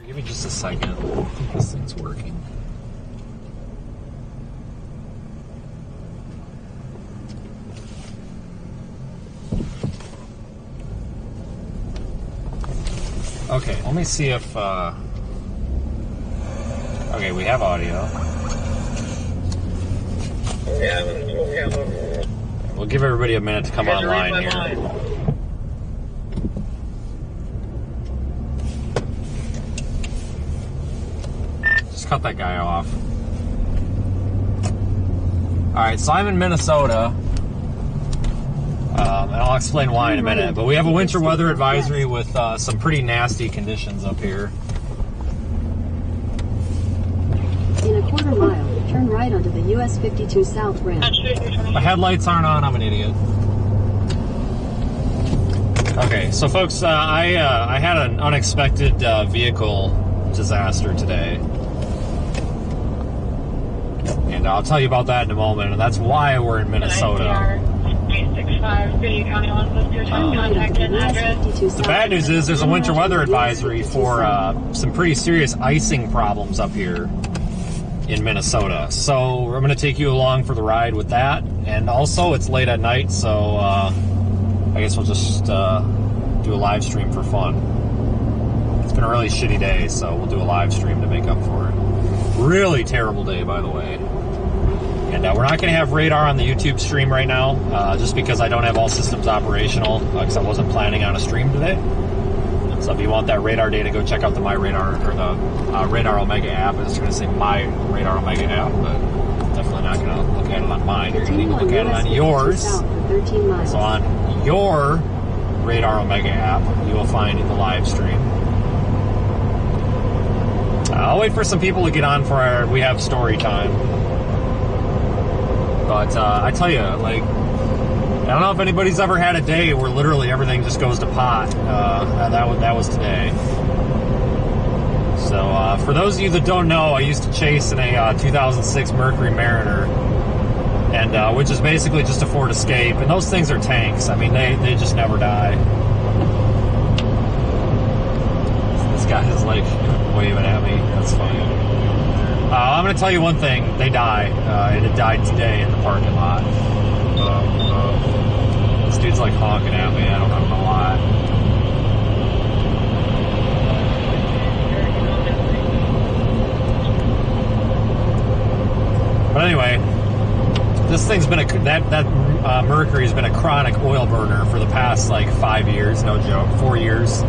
Give me just a second. I think this thing's working. Okay, let me see if, okay, we have audio. We'll give everybody a minute to come online here. Just cut that guy off. Alright, so I'm in Minnesota. And I'll explain why in a minute. But we have a winter weather advisory with some pretty nasty conditions up here. In a quarter mile, turn right onto the US 52 South ramp. My headlights aren't on, I'm an idiot. Okay, so folks, I had an unexpected vehicle disaster today. And I'll tell you about that in a moment, and that's why we're in Minnesota. The bad news is there's a winter weather advisory for some pretty serious icing problems up here in Minnesota. So I'm going to take you along for the ride with that. And also it's late at night, so I guess we'll just do a live stream for fun. It's been a really shitty day, so we'll do a live stream to make up for it. Really terrible day, by the way. And we're not going to have radar on the YouTube stream right now, just because I don't have all systems operational, because I wasn't planning on a stream today. So if you want that radar data, go check out the My Radar, or the Radar Omega app. I was going to say My Radar Omega app, but definitely not going to look at it on mine. You're going to need to look at it on yours. So on your Radar Omega app, you will find the live stream. I'll wait for some people to get on for our We Have Story Time. But I tell you, like, I don't know if anybody's ever had a day where literally everything just goes to pot. That was today. So for those of you that don't know, I used to chase in a 2006 Mercury Mariner, and which is basically just a Ford Escape. And those things are tanks. I mean, they just never die. This guy is like waving at me. That's funny. I'm going to tell you one thing. They die. And it died today in the parking lot. This dude's like honking at me. I don't know why. But anyway, this thing's been that Mercury's been a chronic oil burner for the past like 5 years. No joke, 4 years.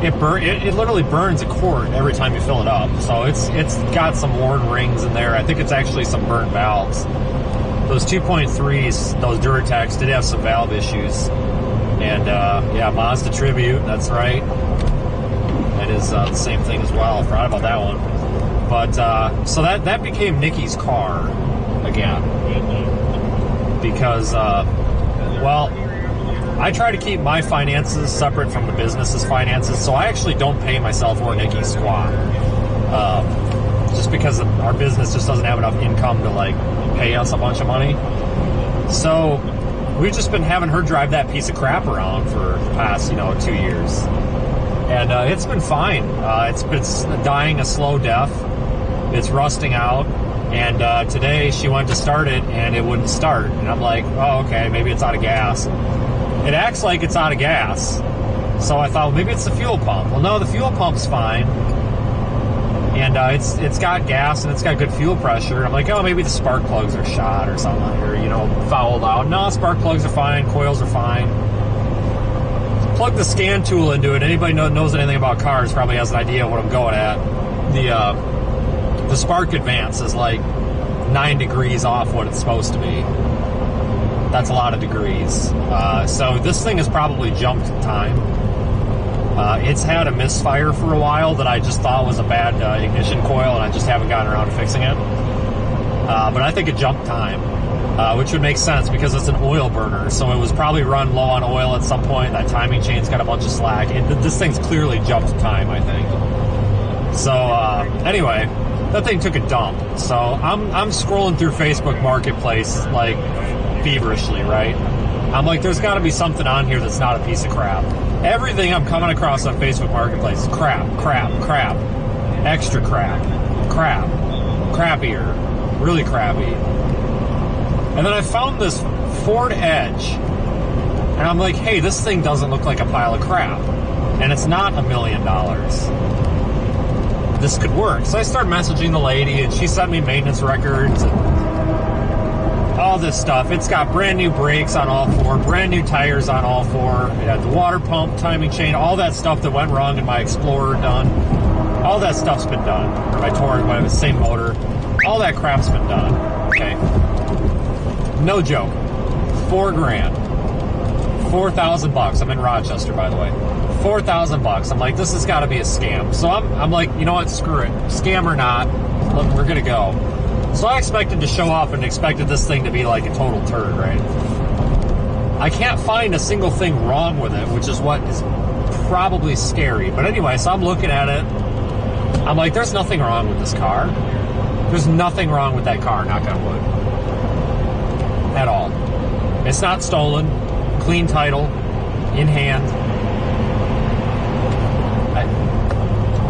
It literally burns a quart every time you fill it up. So it's got some worn rings in there. I think it's actually some burnt valves. Those 2.3s, those Duratacs, did have some valve issues. And yeah, Mazda Tribute, that's right. That is the same thing as well. I forgot about that one. But so that became Nikki's car again, because well, I try to keep my finances separate from the business's finances, so I actually don't pay myself or Nikki squat. Just because our business just doesn't have enough income to like pay us a bunch of money. So we've just been having her drive that piece of crap around for the past, 2 years. And it's been fine. It's dying a slow death. It's rusting out. And today she went to start it and it wouldn't start. And I'm like, oh, okay, maybe it's out of gas. It acts like it's out of gas. So I thought, well, maybe it's the fuel pump. Well, no, the fuel pump's fine. And it's got gas and it's got good fuel pressure. I'm like, oh, maybe the spark plugs are shot or something, or, fouled out. No, spark plugs are fine. Coils are fine. Plug the scan tool into it. Anybody knows anything about cars probably has an idea what I'm going at. The spark advance is like 9 degrees off what it's supposed to be. That's a lot of degrees. So this thing has probably jumped time. It's had a misfire for a while that I just thought was a bad ignition coil, and I just haven't gotten around to fixing it. But I think it jumped time, which would make sense because it's an oil burner. So it was probably run low on oil at some point. That timing chain's got a bunch of slack. This thing's clearly jumped time, I think. So anyway, that thing took a dump. So I'm scrolling through Facebook Marketplace like feverishly, right? I'm like, there's got to be something on here that's not a piece of crap. Everything I'm coming across on Facebook Marketplace is crap, crap, crap. extra crappier, really crappy. And then I found this Ford Edge, and I'm like, hey, this thing doesn't look like a pile of crap, and it's not $1 million. This could work. So I start messaging the lady, and she sent me maintenance records and all this stuff. It's got brand new brakes on all four, brand new tires on all four. It had the water pump, timing chain, all that stuff that went wrong in my Explorer done. All that stuff's been done. Or my Taurus, whatever, same motor. All that crap's been done. Okay. No joke. $4,000. $4,000. I'm in Rochester, by the way. $4,000. I'm like, this has got to be a scam. So I'm like, you know what? Screw it. Scam or not, look, we're gonna go. So I expected to show off and expected this thing to be like a total turd, right? I can't find a single thing wrong with it, which is what is probably scary. But anyway, so I'm looking at it. I'm like, there's nothing wrong with this car. There's nothing wrong with that car, knock on wood. At all. It's not stolen. Clean title. In hand.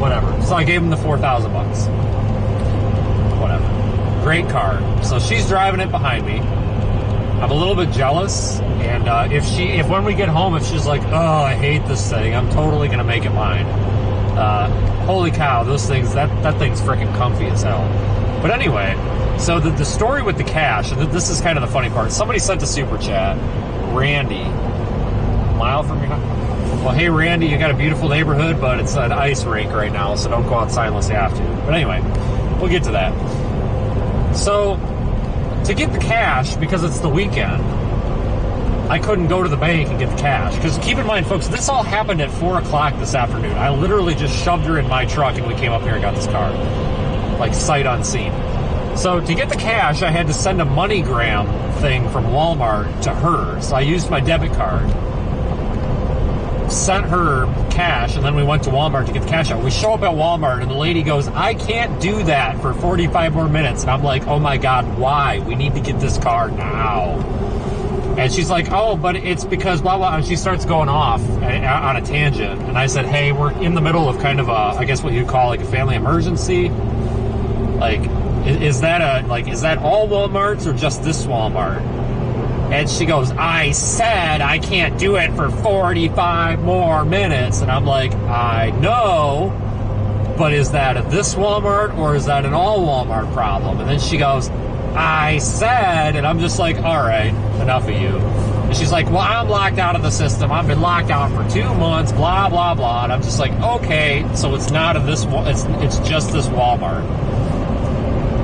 Whatever. So I gave him the $4,000. Whatever. Great car. So she's driving it behind me. I'm a little bit jealous, and if when we get home, if she's like, oh, I hate this thing, I'm totally gonna make it mine. Holy cow, those things, that thing's freaking comfy as hell. But anyway, so the story with the cash, and this is kind of the funny part. Somebody sent a super chat, Randy, a mile from your house. Well, hey Randy, you got a beautiful neighborhood, but it's an ice rink right now, so don't go outside unless you have to. But anyway, we'll get to that. So, to get the cash, because it's the weekend, I couldn't go to the bank and get the cash. Because keep in mind, folks, this all happened at 4 o'clock this afternoon. I literally just shoved her in my truck and we came up here and got this car. Like, sight unseen. So, to get the cash, I had to send a MoneyGram thing from Walmart to her. So, I used my debit card, sent her cash, and then we went to Walmart to get the cash out. We show up at Walmart, and the lady goes, I can't do that for 45 more minutes. And I'm like, oh my God, why? We need to get this car now. And she's like, oh, but it's because blah, blah. And she starts going off on a tangent. And I said, hey, we're in the middle of kind of a, I guess what you'd call like a family emergency. Like, is that all Walmarts or just this Walmart? And she goes, I said I can't do it for 45 more minutes. And I'm like, I know, but is that at this Walmart or is that an all Walmart problem? And then she goes, I said, and I'm just like, all right, enough of you. And she's like, well, I'm locked out of the system. I've been locked out for 2 months, blah, blah, blah. And I'm just like, okay, so it's not of this, it's just this Walmart.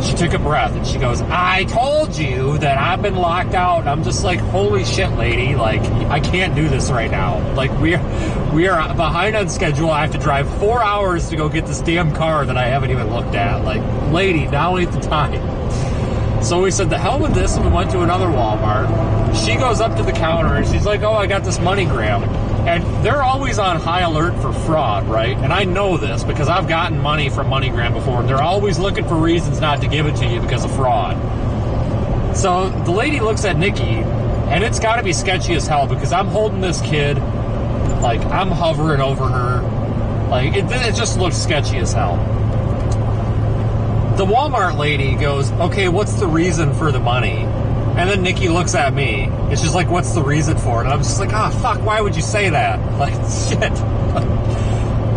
She took a breath and she goes, I told you that I've been locked out. I'm just like, holy shit, lady. Like, I can't do this right now. Like, we are behind on schedule. I have to drive 4 hours to go get this damn car that I haven't even looked at. Like, lady, now ain't the time. So we said, the hell with this, and we went to another Walmart. She goes up to the counter and she's like, oh, I got this MoneyGram. And they're always on high alert for fraud, right? And I know this because I've gotten money from MoneyGram before. And they're always looking for reasons not to give it to you because of fraud. So the lady looks at Nikki, and it's got to be sketchy as hell because I'm holding this kid, like I'm hovering over her. Like, it just looks sketchy as hell. The Walmart lady goes, okay, what's the reason for the money? And then Nikki looks at me, and she's like, what's the reason for it? And I'm just like, oh, fuck, why would you say that? Like, shit.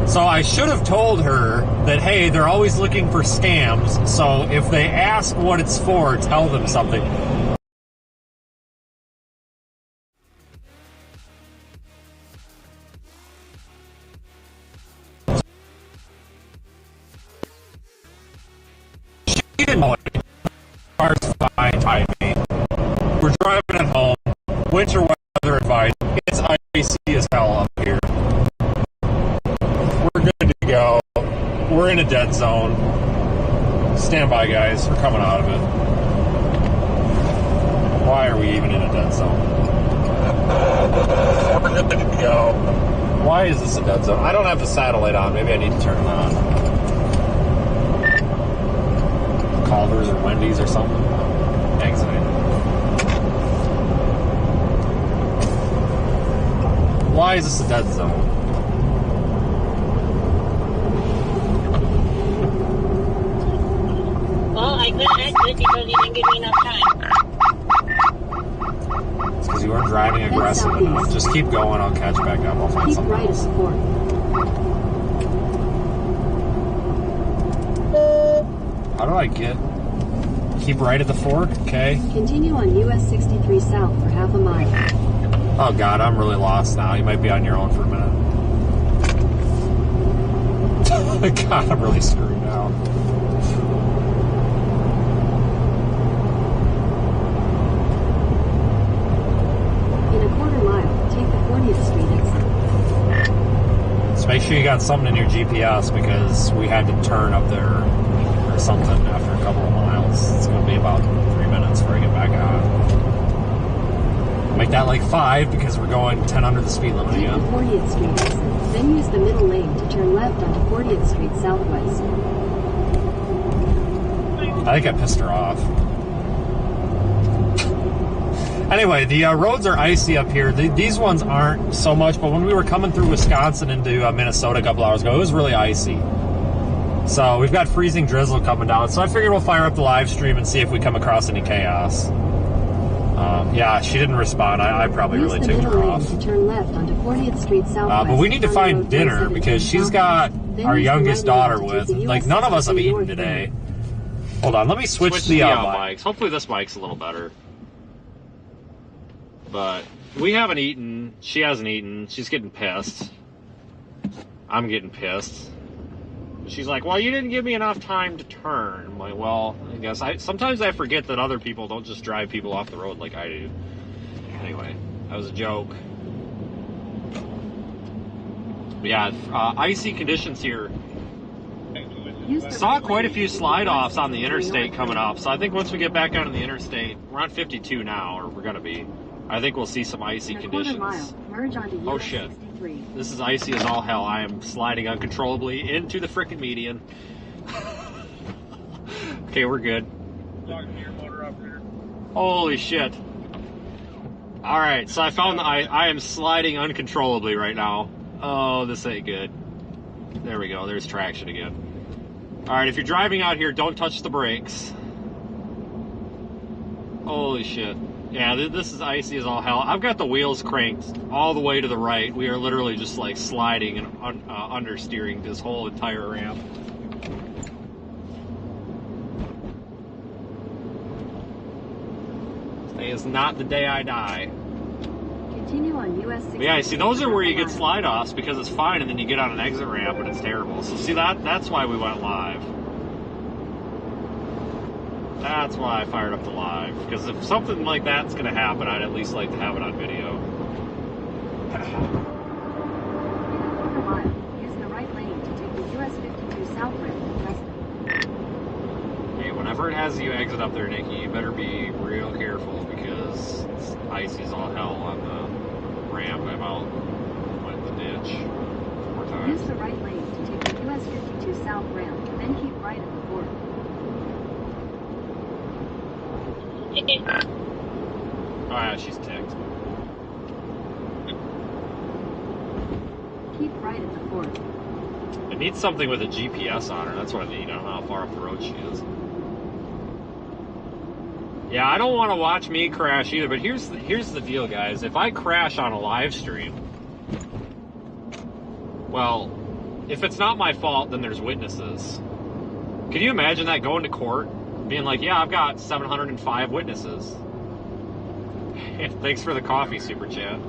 So I should have told her that, hey, they're always looking for scams, so if they ask what it's for, tell them something. She didn't know it. Car's fine by me. We're driving at home. Winter weather advice. It's icy as hell up here. We're good to go. We're in a dead zone. Stand by, guys. We're coming out of it. Why are we even in a dead zone? We're good to go. Why is this a dead zone? I don't have the satellite on. Maybe I need to turn it on. Culver's or Wendy's or something. Anxiety. Why is this a dead zone? driving aggressively. Just keep going. I'll catch back up. I'll find Keep something right else. at the fork. How do I get... Keep right at the fork? Okay. Continue on US 63 south for half a mile. Oh God, I'm really lost now. You might be on your own for a minute. God, I'm really screwed now. In a quarter mile, take the 40th Street exit. So make sure you got something in your GPS because we had to turn up there or something after a couple of miles. It's going to be about 3 minutes before I get back on. Make that like 5 because we're going 10 under the speed limit Take again. the 40th Street exit. Then use the middle lane to turn left onto 40th Street southwest. I think I pissed her off. Anyway, the roads are icy up here. These ones aren't so much, but when we were coming through Wisconsin into Minnesota a couple hours ago, it was really icy. So we've got freezing drizzle coming down. So I figured we'll fire up the live stream and see if we come across any chaos. Yeah, she didn't respond. I probably really ticked her off. To turn left onto 40th Street southwest. But we need to find dinner because she's got our youngest daughter with. Like, none of us have eaten today. Hold on, let me switch the mics. Hopefully this mic's a little better. But we haven't eaten. She hasn't eaten. She's getting pissed. I'm getting pissed. She's like, well, you didn't give me enough time to turn. I'm like, well, I guess sometimes I forget that other people don't just drive people off the road like I do. Anyway, that was a joke. But yeah, icy conditions here. Saw quite a few slide-offs on the interstate coming up, so I think once we get back onto the interstate, we're on 52 now, or we're going to be. I think we'll see some icy conditions. Oh shit. This is icy as all hell. I am sliding uncontrollably into the frickin' median. Okay, we're good. Holy shit. Alright, so I found that I am sliding uncontrollably right now. Oh, this ain't good. There we go, there's traction again. Alright, if you're driving out here, don't touch the brakes. Holy shit. Yeah, this is icy as all hell. I've got the wheels cranked all the way to the right. We are literally just like sliding and understeering this whole entire ramp. Today is not the day I die. Continue on US 63. Yeah, see, those are where you get slide-offs because it's fine, and then you get on an exit ramp and it's terrible. So see, that's why we went live. That's why I fired up the live, because if something like that's going to happen, I'd at least like to have it on video. Use the right lane to take the US 52 south ramp. Okay, whenever it has you exit up there, Nikki, you better be real careful because it's icy as all hell on the ramp. I'm out in the ditch 4 times. Use the right lane to take the US 52 south ramp, then keep right at the fork. Oh yeah, she's ticked. Keep right at the fork. I need something with a GPS on her. That's what I need. I don't know how far up the road she is. Yeah, I don't want to watch me crash either, but here's the deal, guys. If I crash on a live stream, well, if it's not my fault, then there's witnesses. Can you imagine that going to court? Being like, yeah, I've got 705 witnesses. Thanks for the coffee, Super Chat.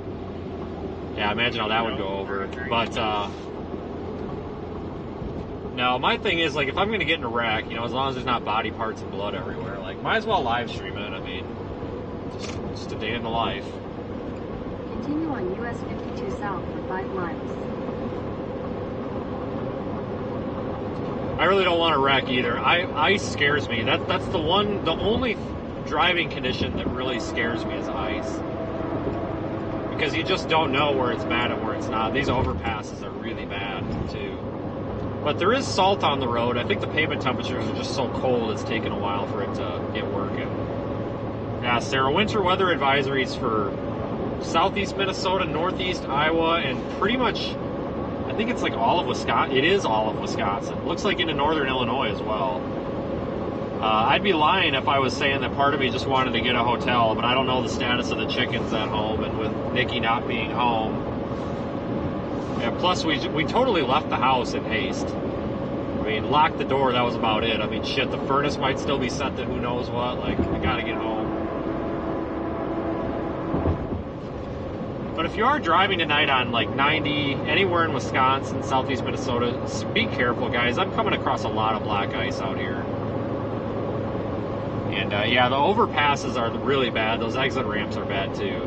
Yeah, imagine how that would go over. But, no, my thing is, like, if I'm going to get in a wreck, you know, as long as there's not body parts and blood everywhere, like, might as well live stream it. I mean, just a day in the life. Continue on US 52 south for 5 miles. I really don't want to wreck either. Ice scares me. That's the only driving condition that really scares me is ice. Because you just don't know where it's bad and where it's not. These overpasses are really bad too. But there is salt on the road. I think the pavement temperatures are just so cold it's taken a while for it to get working. Yeah, Sarah, winter weather advisories for southeast Minnesota, northeast Iowa, and pretty much I think it's like all of Wisconsin. It is all of Wisconsin. Looks like into northern Illinois as well. I'd be lying if I was saying that part of me just wanted to get a hotel, but I don't know the status of the chickens at home, and with Nikki not being home. Yeah, plus, we totally left the house in haste. I mean, locked the door, that was about it. I mean, shit, the furnace might still be set to who knows what. Like, I gotta get home. But if you are driving tonight on, like, 90, anywhere in Wisconsin, southeast Minnesota, be careful, guys. I'm coming across a lot of black ice out here. And, yeah, the overpasses are really bad. Those exit ramps are bad, too.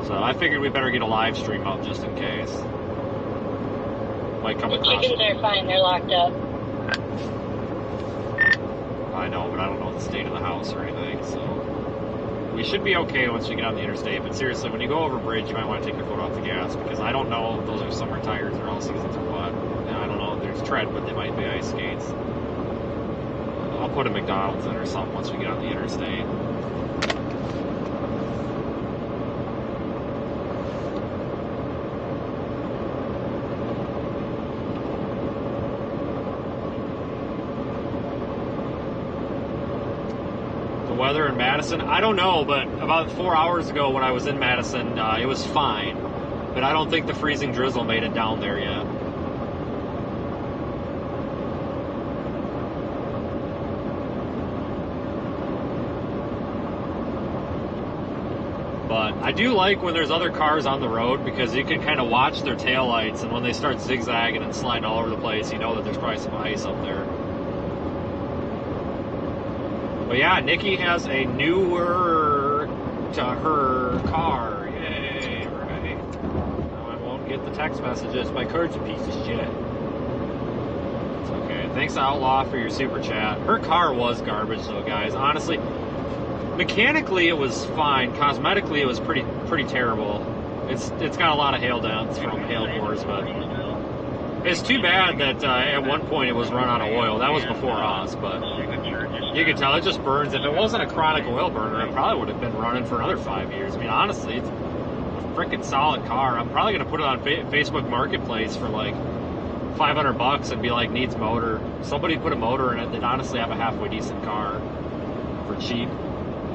So I figured we better get a live stream up just in case. Might come The across. chickens are fine, they're locked up. I know, but I don't know the state of the house or anything, so we should be okay once we get on the interstate. But seriously, when you go over a bridge, you might want to take your foot off the gas, because I don't know if those are summer tires or all seasons or what. And I don't know if there's tread, but they might be ice skates. I'll put a McDonald's in or something once we get on the interstate. Weather in Madison, I don't know, but about 4 hours ago when I was in Madison, it was fine, but I don't think the freezing drizzle made it down there yet. But I do like when there's other cars on the road, because you can kind of watch their taillights, and when they start zigzagging and sliding all over the place, you know that there's probably some ice up there. But yeah, Nikki has a newer to her car. Yay, right. Now I won't get the text messages. My card's a piece of shit. It's okay. Thanks, Outlaw, for your super chat. Her car was garbage, though, guys. Honestly, mechanically it was fine. Cosmetically, it was pretty terrible. It's got a lot of hail dents from hail cores, but it's too bad that at one point it was run out of oil. That was before us, but you can tell it just burns. If it wasn't a chronic oil burner, it probably would have been running for another 5 years. I mean, honestly, it's a freaking solid car. I'm probably going to put it on Facebook Marketplace for like $500 and be like, needs motor. Somebody put a motor in it that honestly have a halfway decent car for cheap.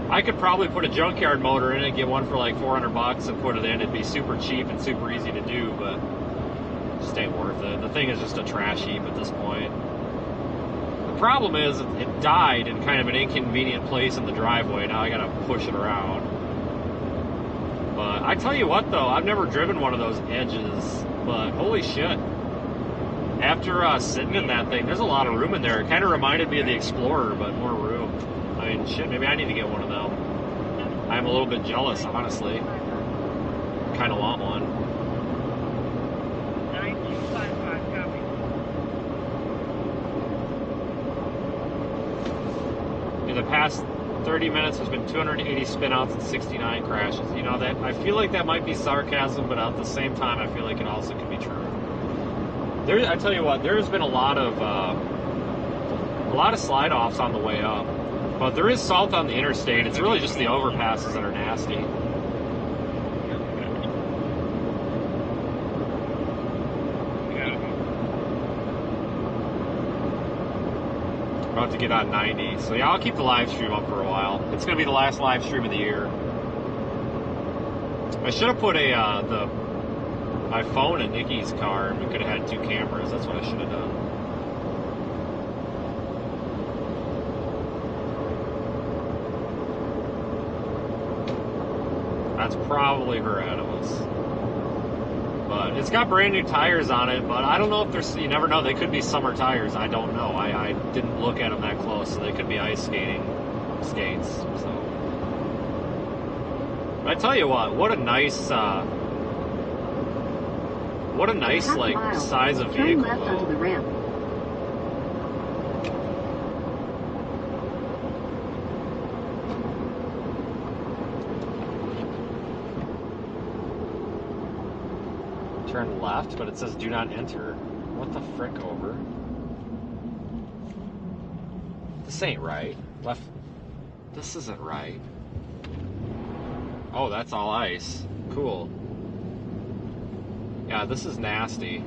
I could probably put a junkyard motor in it and get one for like $400 and put it in. It'd be super cheap and super easy to do, but it just ain't worth it. The thing is just a trash heap at this point. The problem is it died in kind of an inconvenient place in the driveway. Now I gotta push it around. But I tell you what, though, I've never driven one of those edges, but holy shit. After sitting in that thing, there's a lot of room in there. It kind of reminded me of the Explorer, but more room. I mean, shit, maybe I need to get one of them. I'm a little bit jealous, honestly. Kind of want one. In the past 30 minutes, there's been 280 spinouts and 69 crashes. You know, that I feel like that might be sarcasm, but at the same time, I feel like it also could be true. I tell you what, there's been a lot of slide offs on the way up, but there is salt on the interstate. It's really just the overpasses that are nasty. About to get on 90. So yeah, I'll keep the live stream up for a while. It's going to be the last live stream of the year. I should have put my phone in Nikki's car, and we could have had 2 cameras. That's what I should have done. That's probably her ahead of us. But it's got brand new tires on it, but I don't know if there's, you never know, they could be summer tires. I don't know. I didn't look at them that close, so they could be ice skates. So, but I tell you what a nice like size of vehicle. Turn left onto the ramp. Turn left, but it says do not enter. What the frick over? This ain't right. Left. This isn't right. Oh, that's all ice. Cool. Yeah, this is nasty.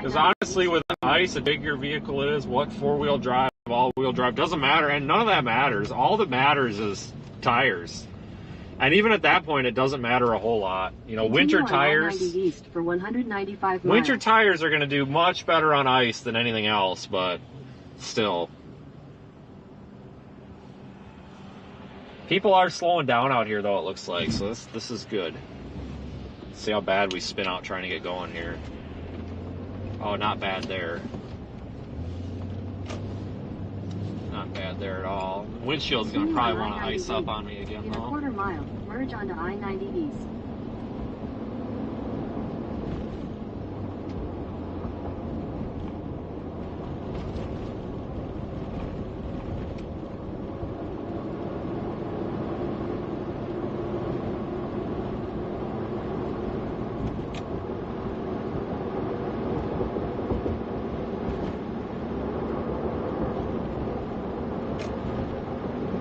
Because honestly, with ice, the bigger your vehicle is, what four-wheel drive, all-wheel drive, doesn't matter, and none of that matters. All that matters is tires. And even at that point, it doesn't matter a whole lot. You know, winter tires. East for 195 miles. Winter tires are going to do much better on ice than anything else, but still. People are slowing down out here, though, it looks like, so this is good. Let's see how bad we spin out trying to get going here. Oh, not bad there. Not bad there at all. Windshield's going to probably want to ice up on me again, though. In a quarter mile, merge onto I-90 East.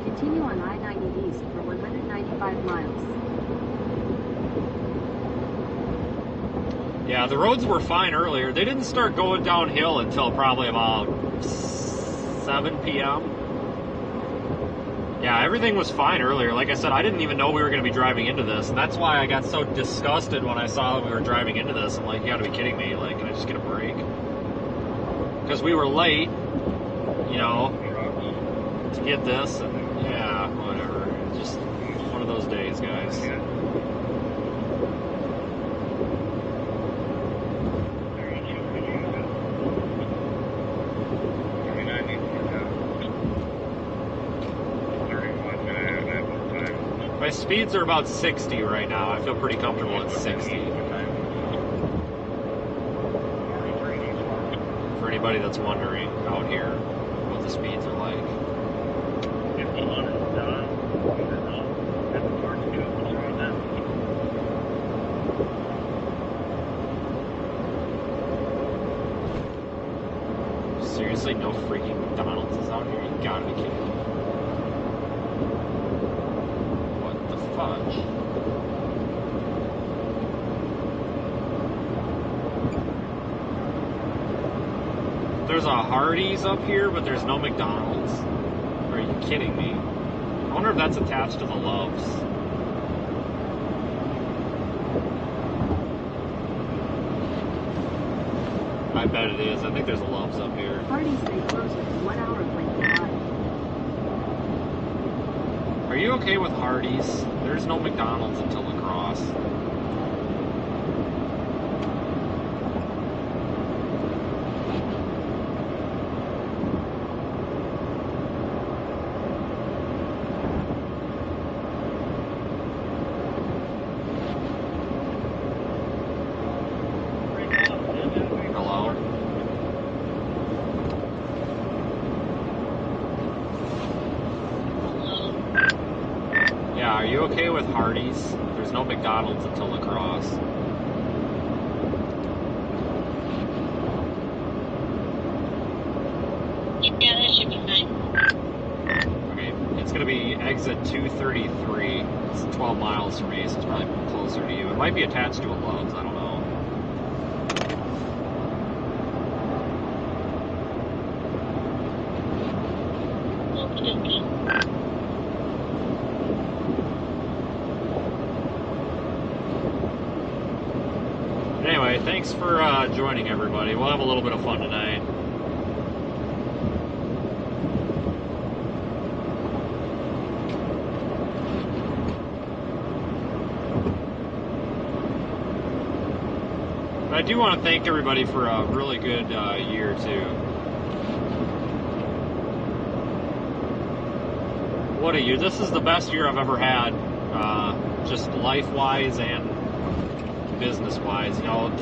Continue on I-90 East for 195 miles. Yeah, the roads were fine earlier. They didn't start going downhill until probably about 7 p.m. Yeah, everything was fine earlier. Like I said, I didn't even know we were going to be driving into this, and that's why I got so disgusted when I saw that we were driving into this. I'm like, you got to be kidding me. Like, can I just get a break? Because we were late, you know, to get this, and yeah, whatever. Just one of those days, guys. My speeds are about 60 right now. I feel pretty comfortable at 60. For anybody that's wondering out here what the speeds are like. Seriously, no freaking McDonald's is out here? You gotta be kidding me. What the fudge? There's a Hardee's up here, but there's no McDonald's. Are you kidding me? I wonder if that's attached to the Loves. I bet it is. I think there's a Loves up here. Hardee's may close within 1 hour of Waelti Drive. Are you okay with Hardee's? There's no McDonald's until La Crosse. Are you okay with Hardee's? There's no McDonald's until La Crosse. Yeah, that should be fine. Okay, it's going to be exit 233. It's 12 miles from me, so it's probably closer to you. It might be attached to a Love's, I don't know. Anyway, thanks for joining, everybody. We'll have a little bit of fun tonight. But I do want to thank everybody for a really good year, too. What a year. This is the best year I've ever had, just life-wise and business-wise. You know,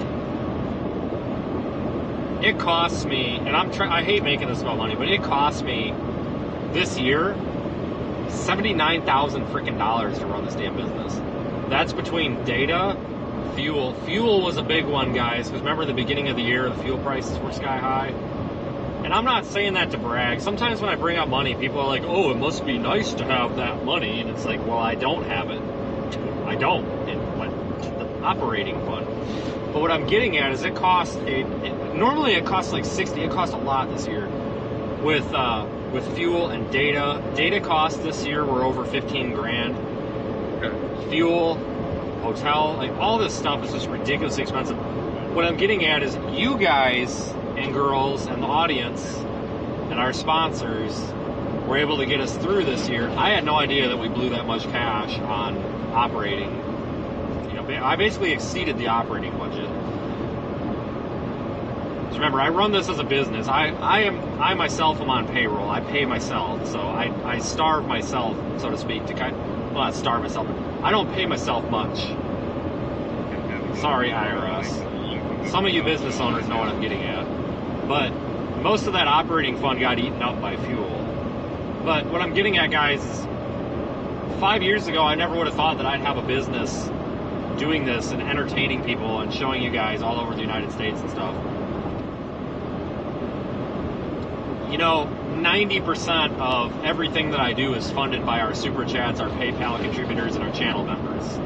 it costs me, and I hate making this about money, but it costs me this year $79,000 freaking dollars to run this damn business. That's between data, fuel. Fuel was a big one, guys, because remember the beginning of the year, the fuel prices were sky high. And I'm not saying that to brag. Sometimes when I bring up money, people are like, oh, it must be nice to have that money. And it's like, well, I don't have it. I don't. The operating fund. But what I'm getting at is it costs normally it costs like 60. It costs a lot this year with fuel and data. Data costs this year were over 15 grand. Okay. Fuel, hotel, like all this stuff is just ridiculously expensive. What I'm getting at is you guys and girls and the audience and our sponsors were able to get us through this year. I had no idea that we blew that much cash on operating. You know, I basically exceeded the operating budget. So remember, I run this as a business. I myself am on payroll. I pay myself, so I starve myself, so to speak, to well, not starve myself, but I don't pay myself much. Sorry, IRS. Some of you business owners know what I'm getting at. But most of that operating fund got eaten up by fuel. But what I'm getting at, guys, is 5 years ago, I never would have thought that I'd have a business doing this and entertaining people and showing you guys all over the United States and stuff. You know, 90% of everything that I do is funded by our Super Chats, our PayPal contributors, and our channel members.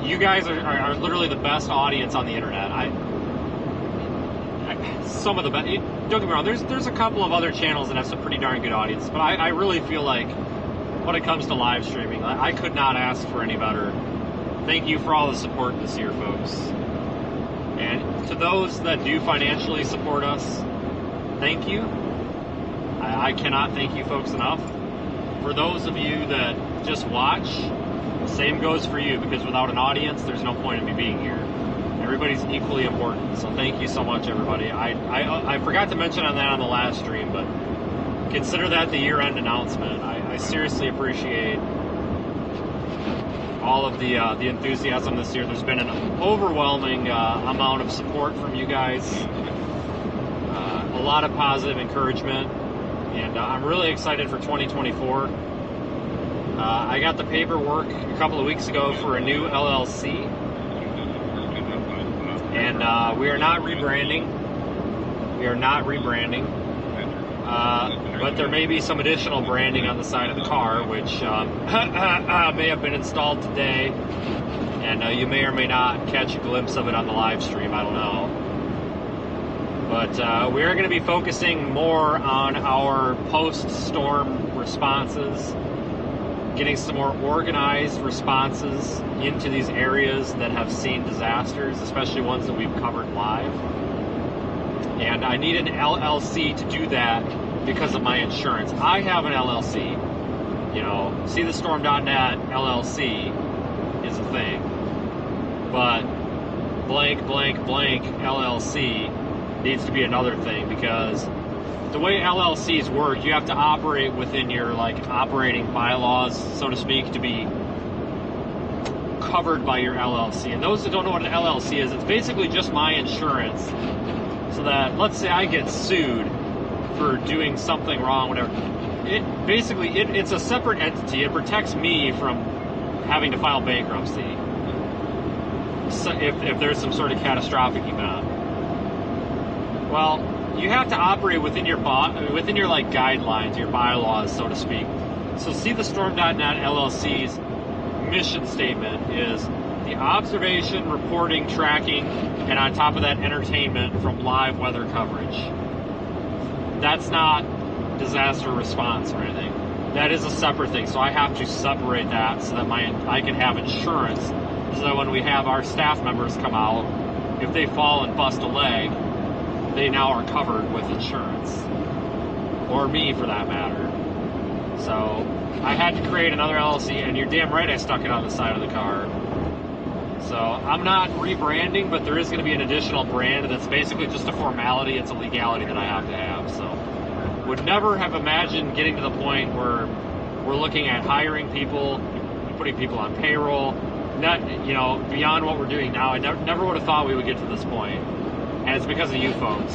You guys are literally the best audience on the internet. Some of the best. Don't get me wrong, there's a couple of other channels that have some pretty darn good audiences, but I really feel like when it comes to live streaming, I could not ask for any better. Thank you for all the support this year, folks. And to those that do financially support us, thank you. I cannot thank you folks enough. For those of you that just watch, same goes for you, because without an audience, there's no point in me being here. Everybody's equally important, so thank you so much, everybody. I forgot to mention on that on the last stream, but consider that the year-end announcement. I seriously appreciate all of the enthusiasm this year. There's been an overwhelming amount of support from you guys. A lot of positive encouragement, and I'm really excited for 2024. I got the paperwork a couple of weeks ago for a new LLC, and we are not rebranding. But there may be some additional branding on the side of the car, which may have been installed today, and you may or may not catch a glimpse of it on the live stream. I don't know. But we are going to be focusing more on our post-storm responses, getting some more organized responses into these areas that have seen disasters, especially ones that we've covered live. And I need an LLC to do that because of my insurance. I have an LLC. You know, seethestorm.net LLC is a thing. But blank LLC needs to be another thing, because the way LLCs work, you have to operate within your operating bylaws, so to speak, to be covered by your LLC. And those that don't know what an LLC is, it's basically just my insurance, so that, let's say I get sued for doing something wrong, whatever. It's a separate entity. It protects me from having to file bankruptcy if there's some sort of catastrophic event. Well, you have to operate within your guidelines, your bylaws, so to speak. So seethestorm.net LLC's mission statement is the observation, reporting, tracking, and on top of that, entertainment from live weather coverage. That's not disaster response or anything. That is a separate thing. So I have to separate that so that I can have insurance, so that when we have our staff members come out, if they fall and bust a leg, they now are covered with insurance, or me for that matter. So I had to create another LLC, and you're damn right I stuck it on the side of the car. So I'm not rebranding, but there is going to be an additional brand that's basically just a formality. It's a legality that I have to have. So would never have imagined getting to the point where we're looking at hiring people, putting people on payroll, not, beyond what we're doing now. I never would have thought we would get to this point. And it's because of you folks.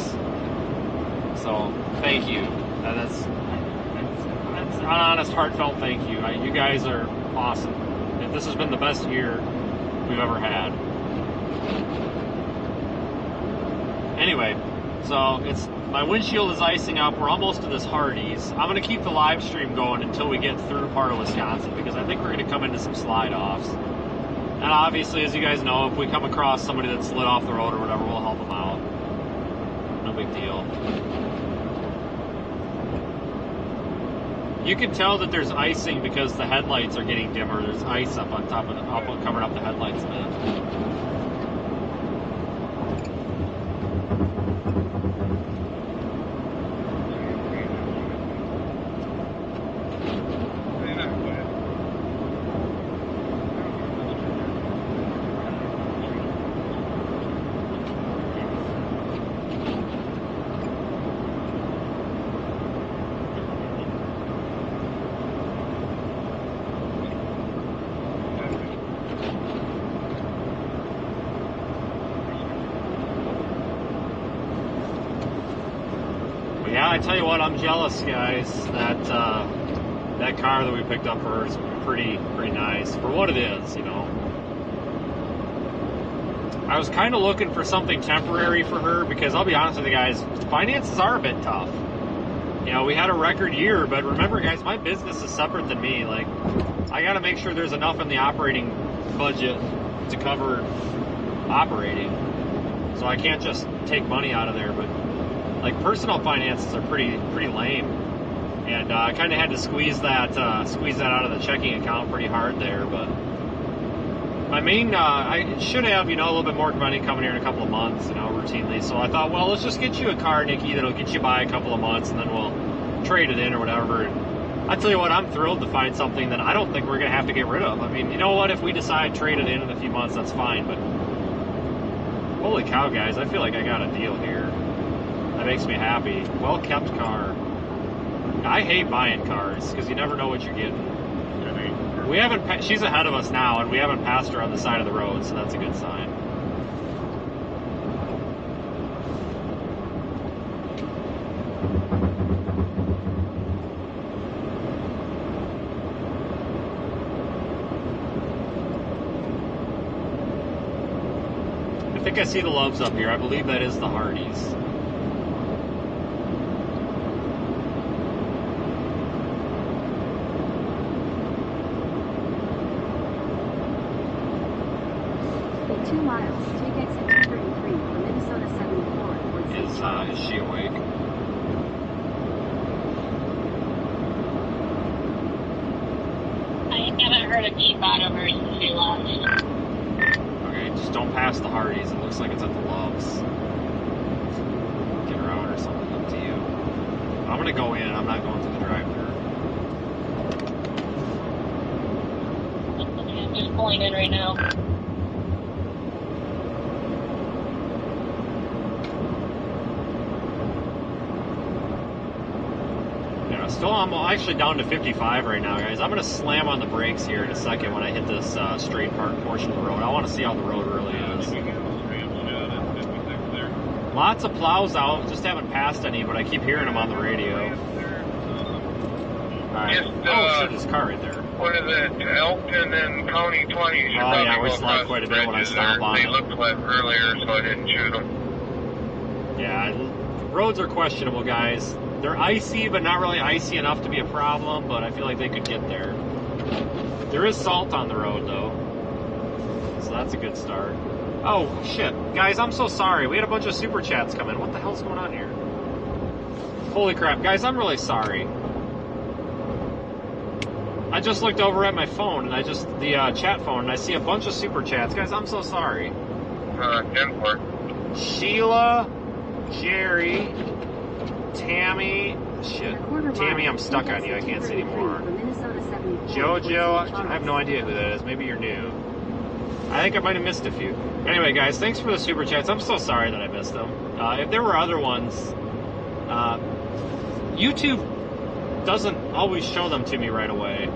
So, thank you. That's an honest, heartfelt thank you. You guys are awesome. This has been the best year we've ever had. Anyway, so my windshield is icing up. We're almost to this Hardee's. I'm going to keep the live stream going until we get through part of Wisconsin, because I think we're going to come into some slide-offs. And obviously, as you guys know, if we come across somebody that's slid off the road or whatever, we'll help them out. No big deal. You can tell that there's icing because the headlights are getting dimmer. There's ice up on top of covering up the headlights a bit. Yeah, I tell you what, I'm jealous, guys. That car that we picked up for her is pretty nice for what it is, you know. I was kind of looking for something temporary for her because I'll be honest with you guys, finances are a bit tough. You know, we had a record year, but remember, guys, my business is separate than me. Like, I got to make sure there's enough in the operating budget to cover operating, so I can't just take money out of there. But like personal finances are pretty lame, and I kind of had to squeeze that out of the checking account pretty hard there. But my main, I should have, you know, a little bit more money coming here in a couple of months, you know, routinely. So I thought, well, let's just get you a car, Nikki, that'll get you by a couple of months, and then we'll trade it in or whatever. And I tell you what, I'm thrilled to find something that I don't think we're gonna have to get rid of. I mean, you know what? If we decide to trade it in a few months, that's fine. But holy cow, guys, I feel like I got a deal here. That makes me happy. Well-kept car. I hate buying cars because you never know what you're getting. We haven't. She's ahead of us now, and we haven't passed her on the side of the road, so that's a good sign. I think I see the Loves up here. I believe that is the Hardys. In 2 miles, take exit 233 for Minnesota 74 towards Is she awake? I haven't heard a beep out of her since we left. Okay, just don't pass the Hardys. It looks like it's at the Loves. Get around or something, up to you. I'm gonna go in. I'm not going through the drive-thru. Okay, I'm just pulling in right now. Yeah, still, I'm actually down to 55 right now, guys. I'm gonna slam on the brakes here in a second when I hit this straight part portion of the road. I want to see how the road really is. Lots of plows out, just haven't passed any, but I keep hearing them on the radio. Alright. Oh, shit, there's a car right there. What is it? Elkton and County 20. Oh, yeah, we slide quite a bit when I stop on They them. looked wet earlier, so I didn't shoot them. Yeah, roads are questionable, guys. They're icy, but not really icy enough to be a problem, but I feel like they could get there. There is salt on the road, though, so that's a good start. Oh, shit. Guys, I'm so sorry. We had a bunch of super chats come in. What the hell's going on here? Holy crap. Guys, I'm really sorry. I just looked over at my phone, and the chat phone, and I see a bunch of super chats. Guys, I'm so sorry. 10-4. Sheila, Jerry, Tammy, shit. Tammy, I'm stuck on you. I can't see anymore. Jojo, I have no idea who that is. Maybe you're new. I think I might have missed a few. Anyway, guys, thanks for the super chats. I'm so sorry that I missed them. If there were other ones, YouTube doesn't always show them to me right away.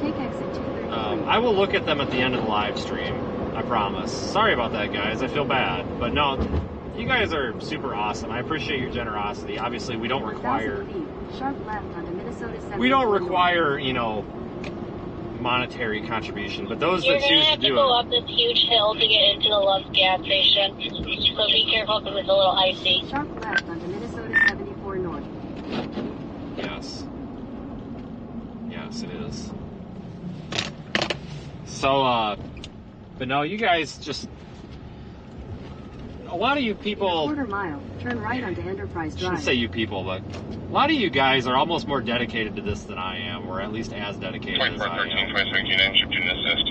Take exit 233. I will look at them at the end of the live stream. I promise. Sorry about that, guys. I feel bad. But no, you guys are super awesome. I appreciate your generosity. Obviously, we don't require... Sharp left onto Minnesota 74. We don't require, you know, monetary contribution, but those You're that gonna choose to have to do go it... up this huge hill to get into the Love's gas station, so be careful because it's a little icy. Sharp left onto Minnesota 74 North. Yes. Yes, it is. So, But no, you guys just... A lot of you In a people... quarter mile, turn right onto Enterprise I Drive. shouldn't say you people, but a lot of you guys are almost more dedicated to this than I am, or at least as dedicated as I 2413, am. 2639, ship to assist.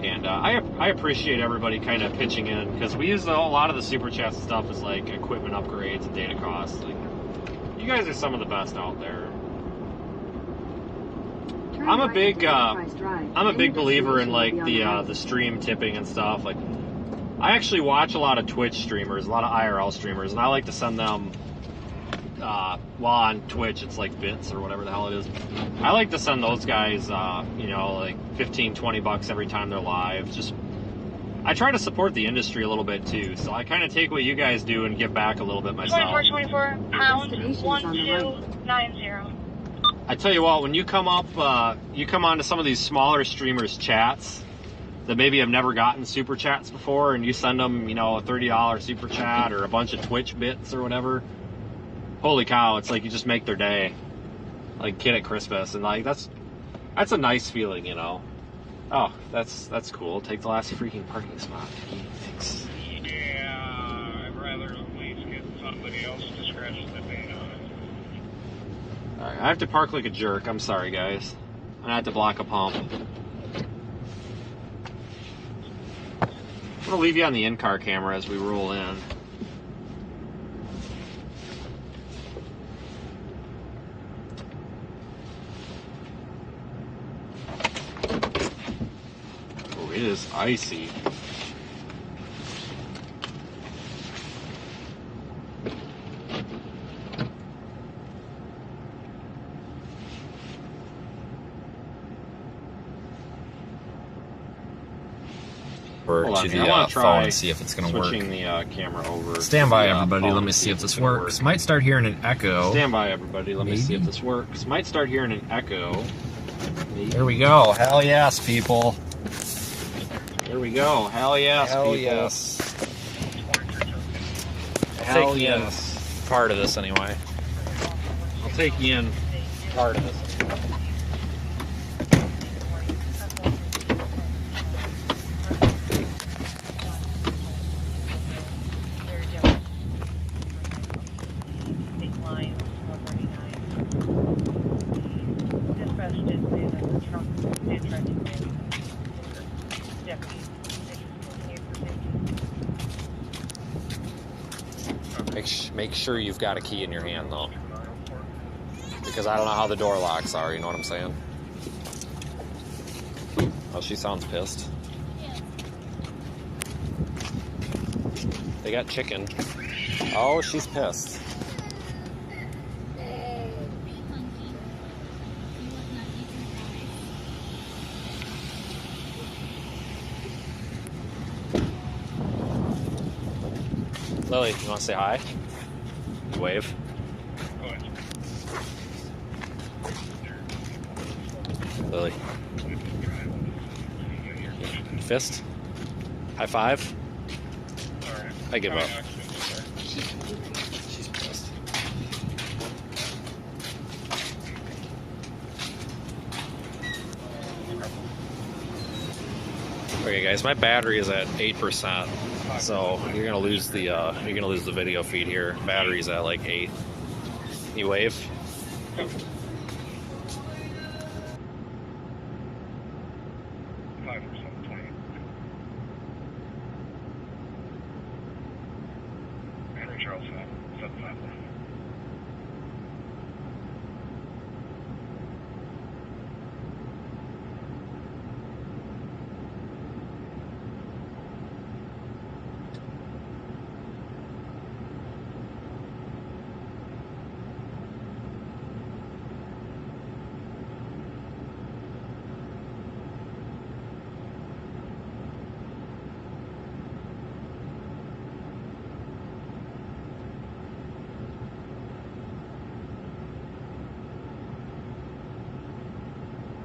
And I appreciate everybody kind of pitching in, because we use a lot of the super chats and stuff as like equipment upgrades and data costs. Like, you guys are some of the best out there. Turn I'm a right big onto Enterprise Drive. I'm a big Any believer in destination like will be on the right. stream tipping and stuff. Like, I actually watch a lot of Twitch streamers, a lot of IRL streamers, and I like to send them. Well, on Twitch, it's like bits or whatever the hell it is. I like to send those guys, like 15, 20 bucks every time they're live. Just, I try to support the industry a little bit too. So I kind of take what you guys do and give back a little bit myself. 2424, pound, Destination's on the right. 1290. I tell you what, when you come up, you come onto some of these smaller streamers' chats that maybe have never gotten super chats before, and you send them, a $30 super chat or a bunch of Twitch bits or whatever. Holy cow, it's like you just make their day. Like kid at Christmas, and like that's a nice feeling, Oh, that's cool. Take the last freaking parking spot. Thanks. Yeah, I'd rather at least get somebody else to scratch the paint on it. Alright, I have to park like a jerk. I'm sorry, guys. I have to block a pump. I'm gonna leave you on the in-car camera as we roll in. Oh, it is icy. Hold on, To here. I the wanna phone try and see if it's going to work. Switching the camera over. Stand by, to the, everybody. phone Let me and see if it's this gonna works. work. Might start hearing an echo. Stand by, everybody. Let me see if Maybe. this works. Might start hearing an echo. Maybe. There we go. Hell yes, people. There we go. Hell yes, Hell people. yes. Hell Take you in yes. part of this anyway. I'll take you in part of this. Make sure you've got a key in your hand, though. Because I don't know how the door locks are, you know what I'm saying? Oh, she sounds pissed. They got chicken. Oh, she's pissed. Lily, you want to say hi? Wave. Lily. Fist? High five? I give up. She's pissed. Okay, guys, my battery is at 8%, so you're gonna lose the video feed here. Battery's at like 8. You wave. Henry Charles 751.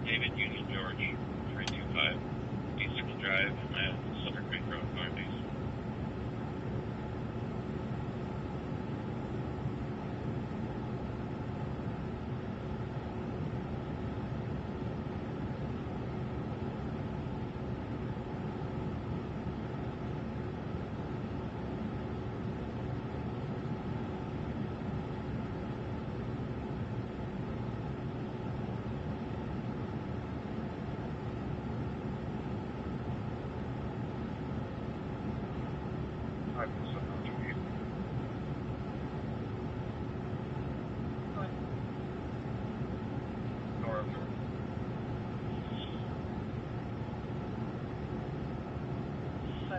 David Union George, 325, East Circle Drive, Silver Creek Road, Northeast.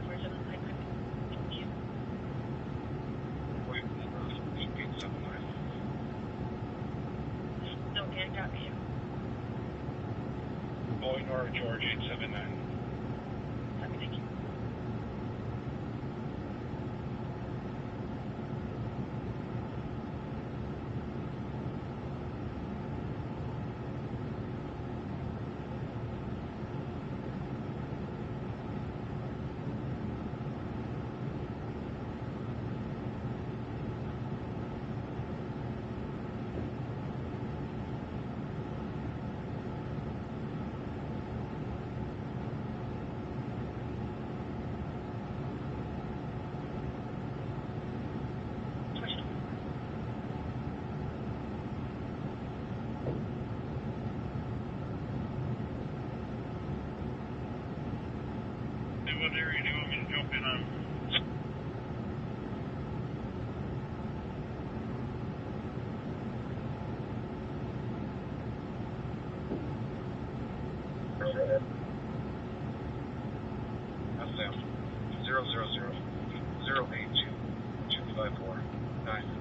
coverage on the highway. Thank you. Wait, 879. Okay, I got you. Boeing or George 879. Copy, thank you. Hey, what area do you want me to jump in on? That's them. 000-082-254-900.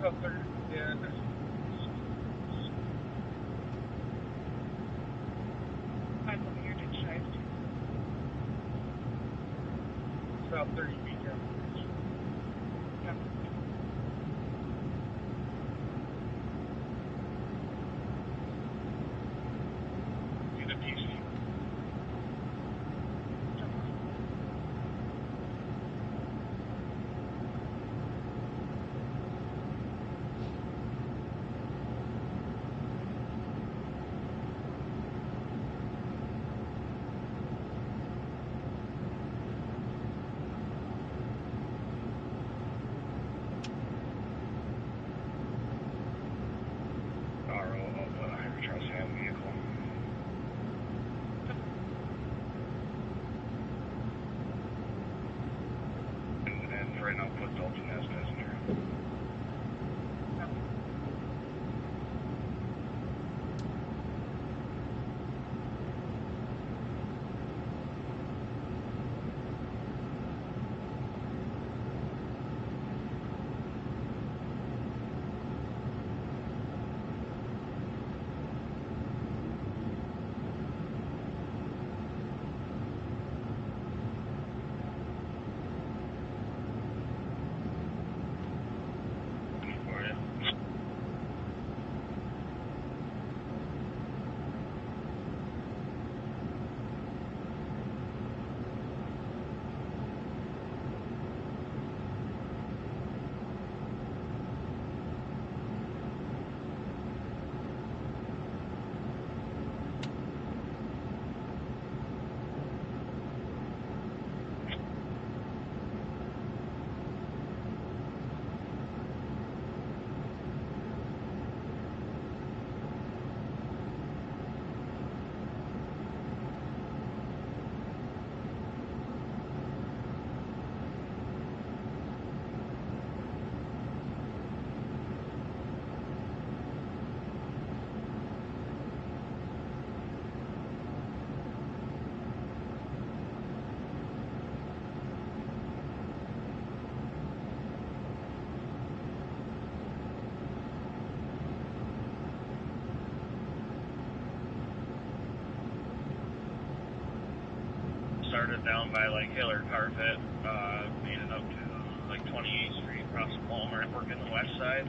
About 30, yeah. I'm over here to drive to. It's about 30 feet down. Yep. Need a PC. started down by like Hiller Carpet, made it up to like 28th Street across the Walmart, working the west side.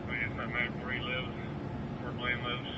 I guess that might where he lives, where Blaine lives.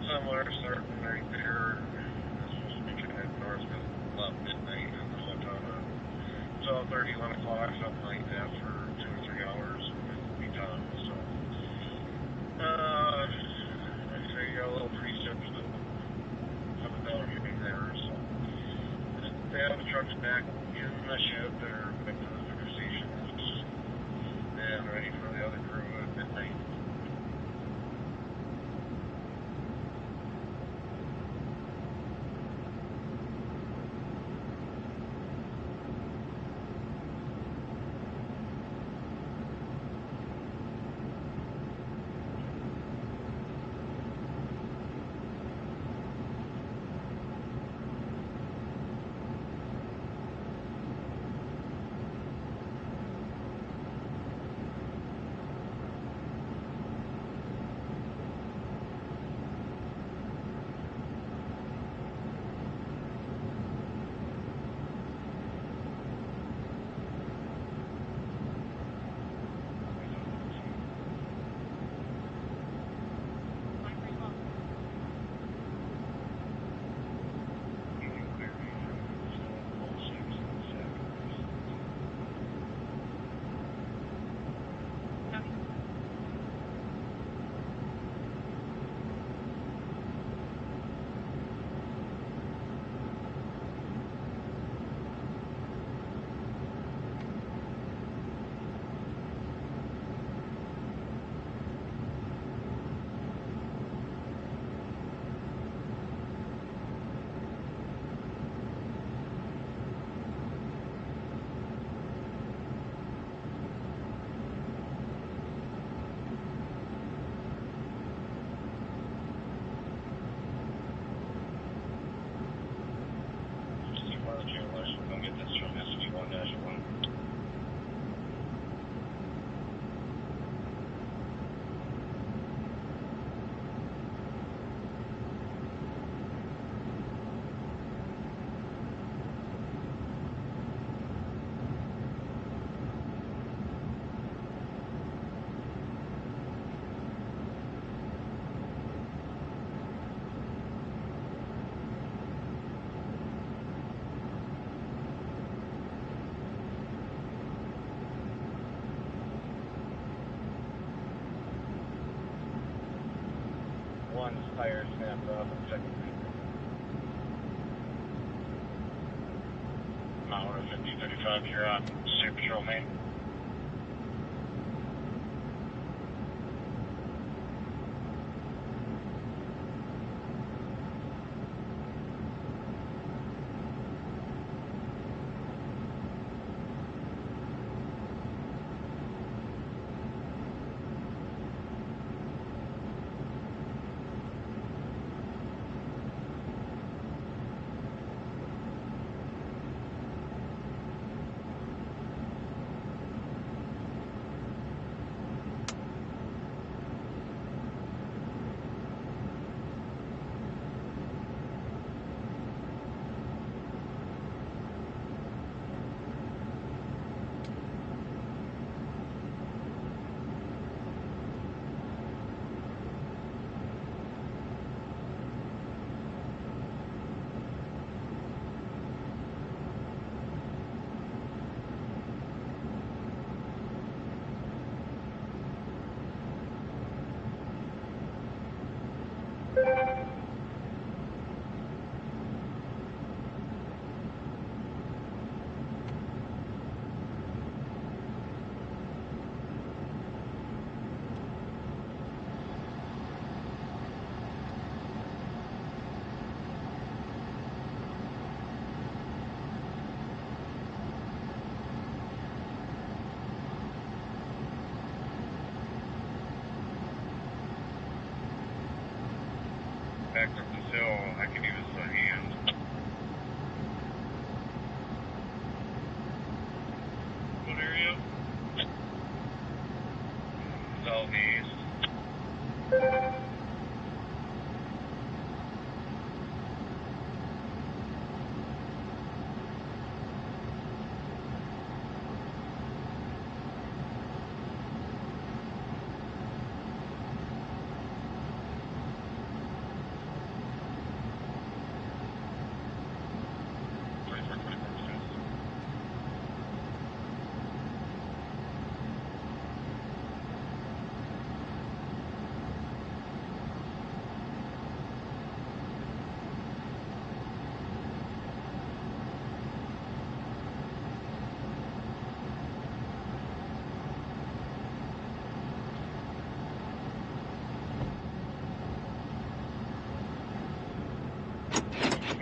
Similar, starting right there. It's supposed to be kind of north of about midnight, and then we'll talk about 12:30, 1 o'clock, something like that for 2 or 3 hours, and then we'll be done. So, like I say, you got a little precip still coming down here there. So, they have the trucks back in the shed there, back to the fire stations, and ready for the other crew at midnight. Don't get this from SG1-1. One tire snapped off and second. We're 5035 here on State Patrol Main. Back up this hill, I can even see a hand. What area? Southeast.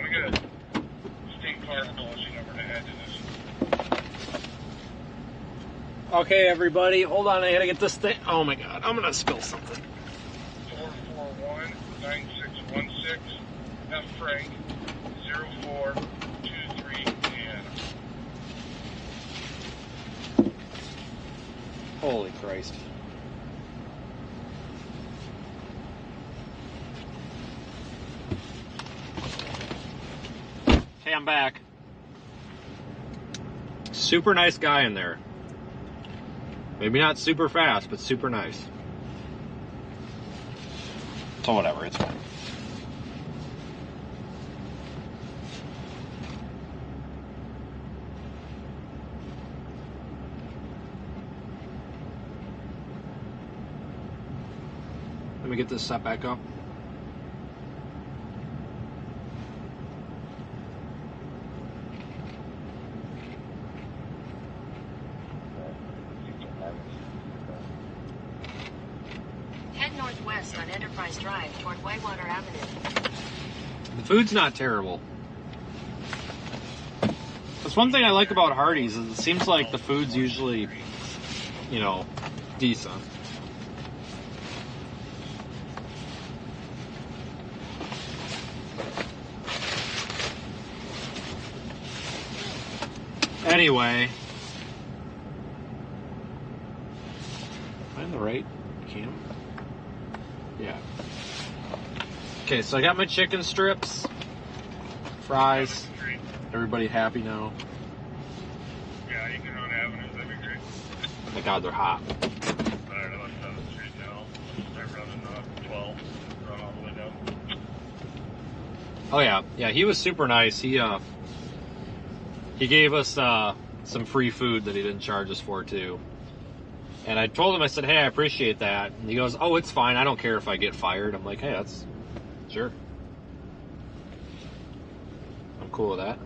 We got state fire policy number to add to this. Okay, everybody, hold on. I gotta get this thing. Oh my god, I'm gonna spill something. 441-9616 F. Frank 0423 Indiana. Holy Christ. Okay, I'm back. Super nice guy in there. Maybe not super fast, but super nice. So whatever, it's fine. Let me get this set back up. Head northwest on Enterprise Drive toward Whitewater Avenue. The food's not terrible. That's one thing I like about Hardee's is it seems like the food's usually, you know, decent. Anyway. Am I in the right cam? Yeah. Okay, so I got my chicken strips, fries. Everybody happy now? Yeah, you can run avenues, that'd be great. Thank God they're hot. Alright, I left 7th Street now. Start running 12, run all the way down. Oh yeah, yeah. He was super nice. He gave us some free food that he didn't charge us for too. And I told him, I said, hey, I appreciate that. And he goes, oh, it's fine. I don't care if I get fired. I'm like, hey, that's sure. I'm cool with that.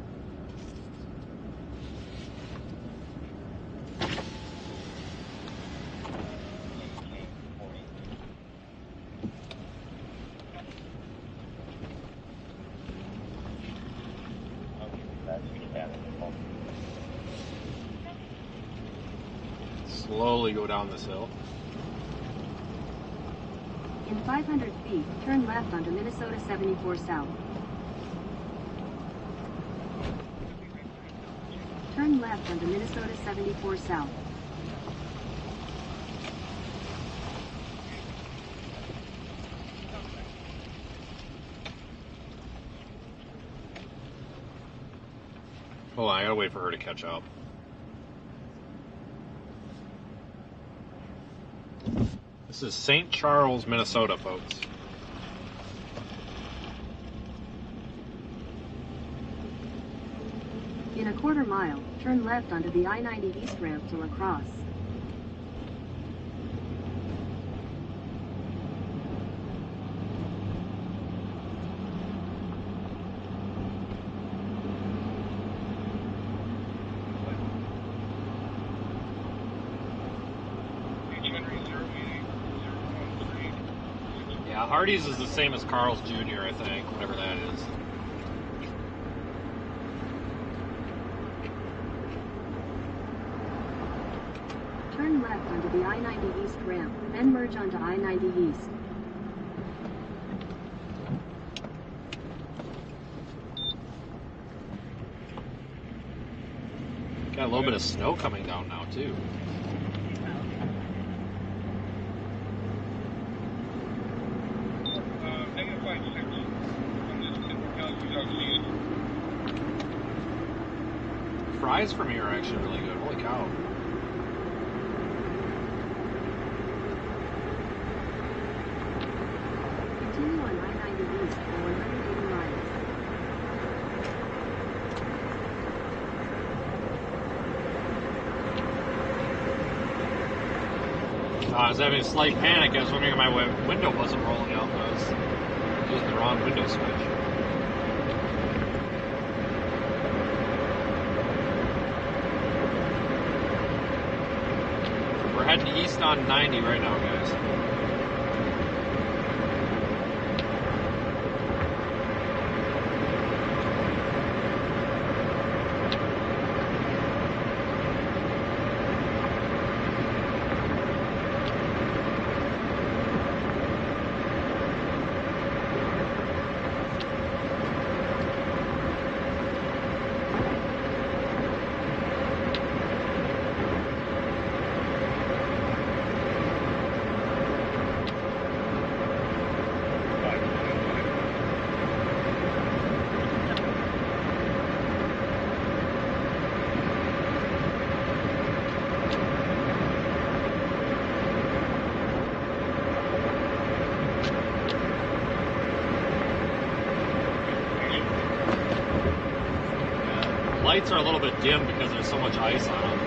careful. Slowly go down this hill. In 500 feet, turn left onto Minnesota 74 South. Turn left onto Minnesota 74 South. Hold on, I gotta wait for her to catch up. This is St. Charles, Minnesota, folks. In a quarter mile, turn left onto the I-90 East ramp to La Crosse. Yeah, Hardee's is the same as Carl's Jr., I think, whatever that is. Turn left onto the I-90 East ramp, then merge onto I-90 East. Got a little bit of snow coming down now, too. Fries from here are actually really good. Holy cow. Continue on I-90 East for 180 miles. I was having a slight panic. I was wondering if my window wasn't rolling out, but I was using the wrong window switch. We're heading east on 90 right now, guys. Lights are a little bit dim because there's so much ice on them.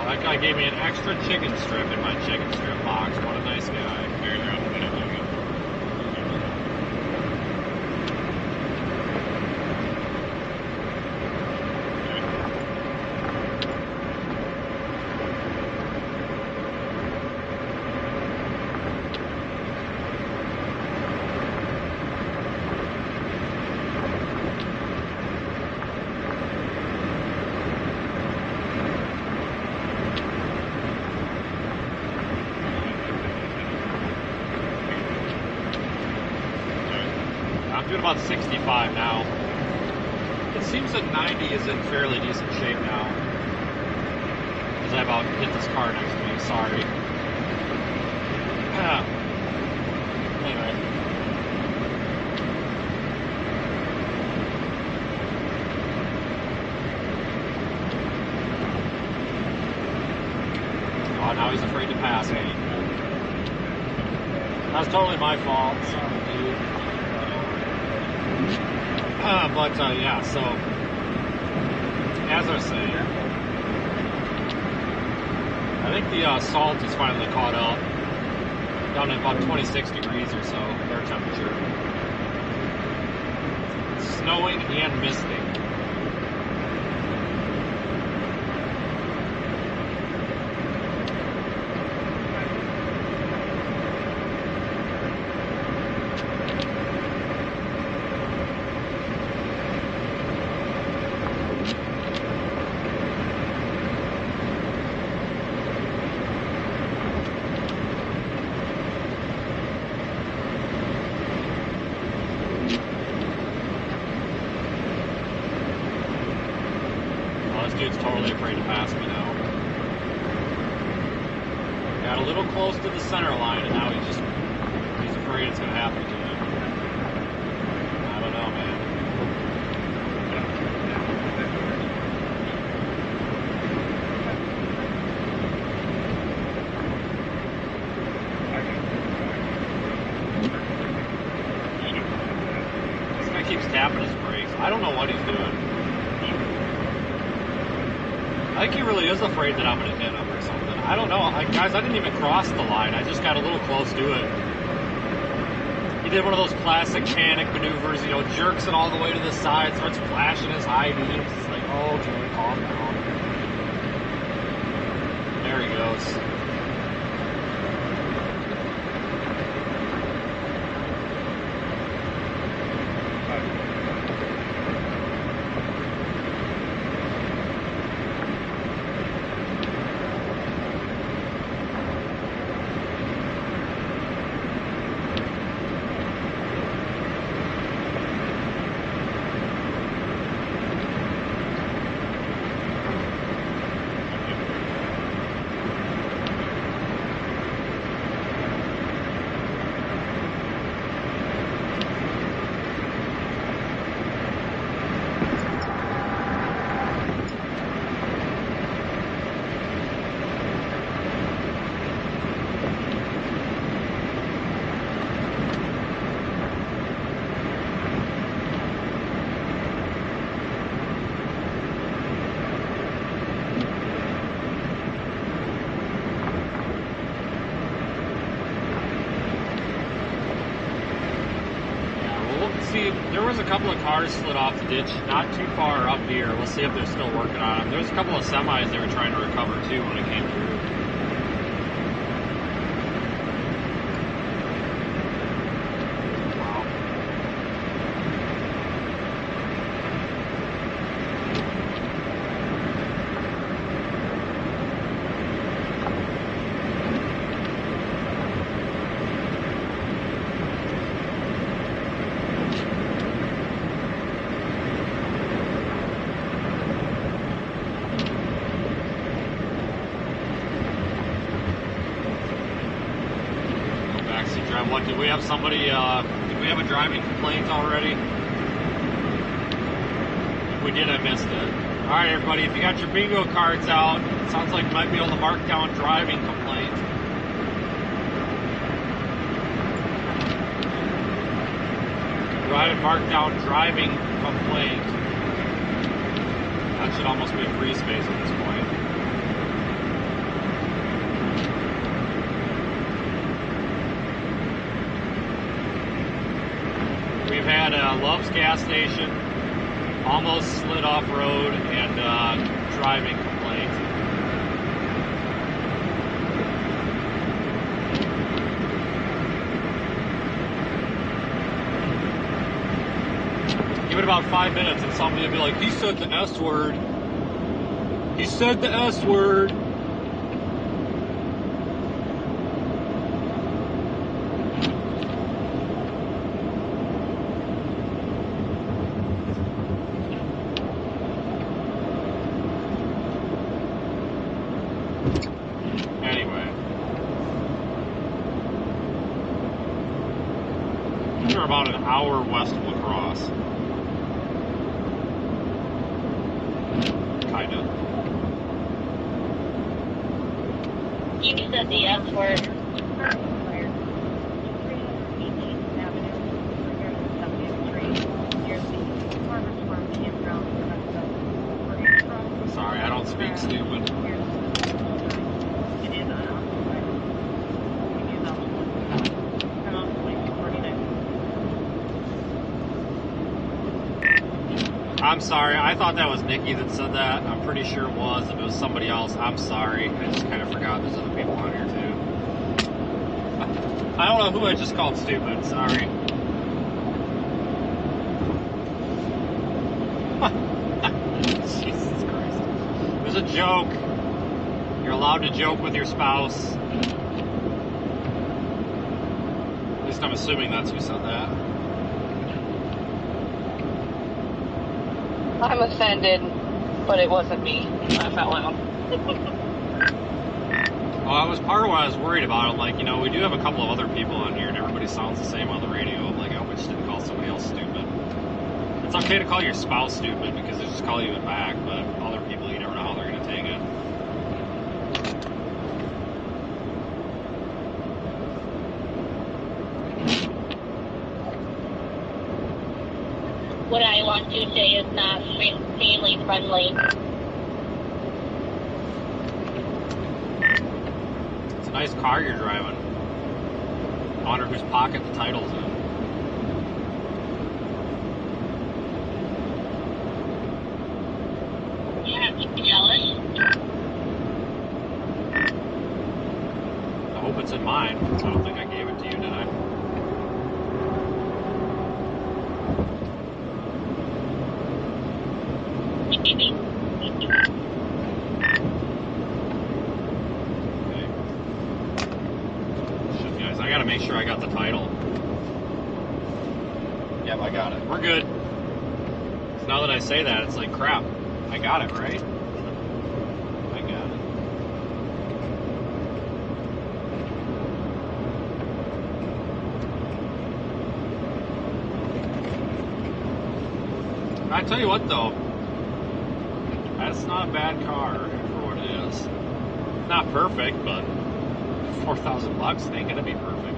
That guy gave me an extra chicken strip in my chicken strip box. What a nice guy. I'm doing about 65 now. It seems that 90 is in fairly decent shape now. As I about hit this car next to me, sorry. Anyway. Oh, now he's afraid to pass me. That's totally my fault. Sorry, dude. But yeah, so as I was saying, I think the salt is finally caught up, down to about 26 degrees or so, air temperature. It's snowing and misting. Dude's totally afraid to pass me now. Got a little close to the center line, and now he's afraid it's gonna happen to him. I don't know, man. This guy keeps tapping his brakes. I don't know what he's doing. I think he really is afraid that I'm going to hit him or something. I don't know. Guys, I didn't even cross the line. I just got a little close to it. He did one of those classic panic maneuvers, you know, jerks it all the way to the side, starts flashing his high beams. It's like, oh, okay, calm down. There he goes. There was a couple of cars slid off the ditch, not too far up here. We'll see if they're still working on them. There's a couple of semis they were trying to recover too when it came through. Wow. What, did we have somebody, did we have a driving complaint already? If we did, I missed it. Alright everybody, if you got your bingo cards out, it sounds like you might be able to mark down driving complaint. Go ahead and mark down driving complaint. That should almost be a free space at this point. We've had Love's gas station, almost slid off road, and driving complaint. Give it about 5 minutes and somebody will be like, he said the S word. He said the S word. We're about an hour west of La Crosse. Kinda. You said the S word. I'm sorry. I thought that was Nikki that said that. I'm pretty sure it was. If it was somebody else, I'm sorry. I just kind of forgot there's other people on here too. I don't know who I just called stupid. Sorry. Jesus Christ. It was a joke. You're allowed to joke with your spouse. At least I'm assuming that's who said that. I'm offended, but it wasn't me. Laugh out loud. Well, that was part of what I was worried about. I'm like, you know, we do have a couple of other people on here, and everybody sounds the same on the radio. I'm like, I hope I just didn't call somebody else stupid. It's okay to call your spouse stupid because they just call you it back, but other people, you never know how they're going to take it. What I want to say is not family friendly. It's a nice car you're driving. I wonder whose pocket the title's in. Yeah, I'm jealous. I hope it's in mine. I don't think I gave it to you, did I? Maybe. Okay. Shit, guys, I gotta make sure I got the title. Yep, I got it. We're good. 'Cause now that I say that, it's like, crap. I got it, right? I got it. I tell you what, though. That's not a bad car for what it is. Not perfect, but $4,000 ain't gonna be perfect.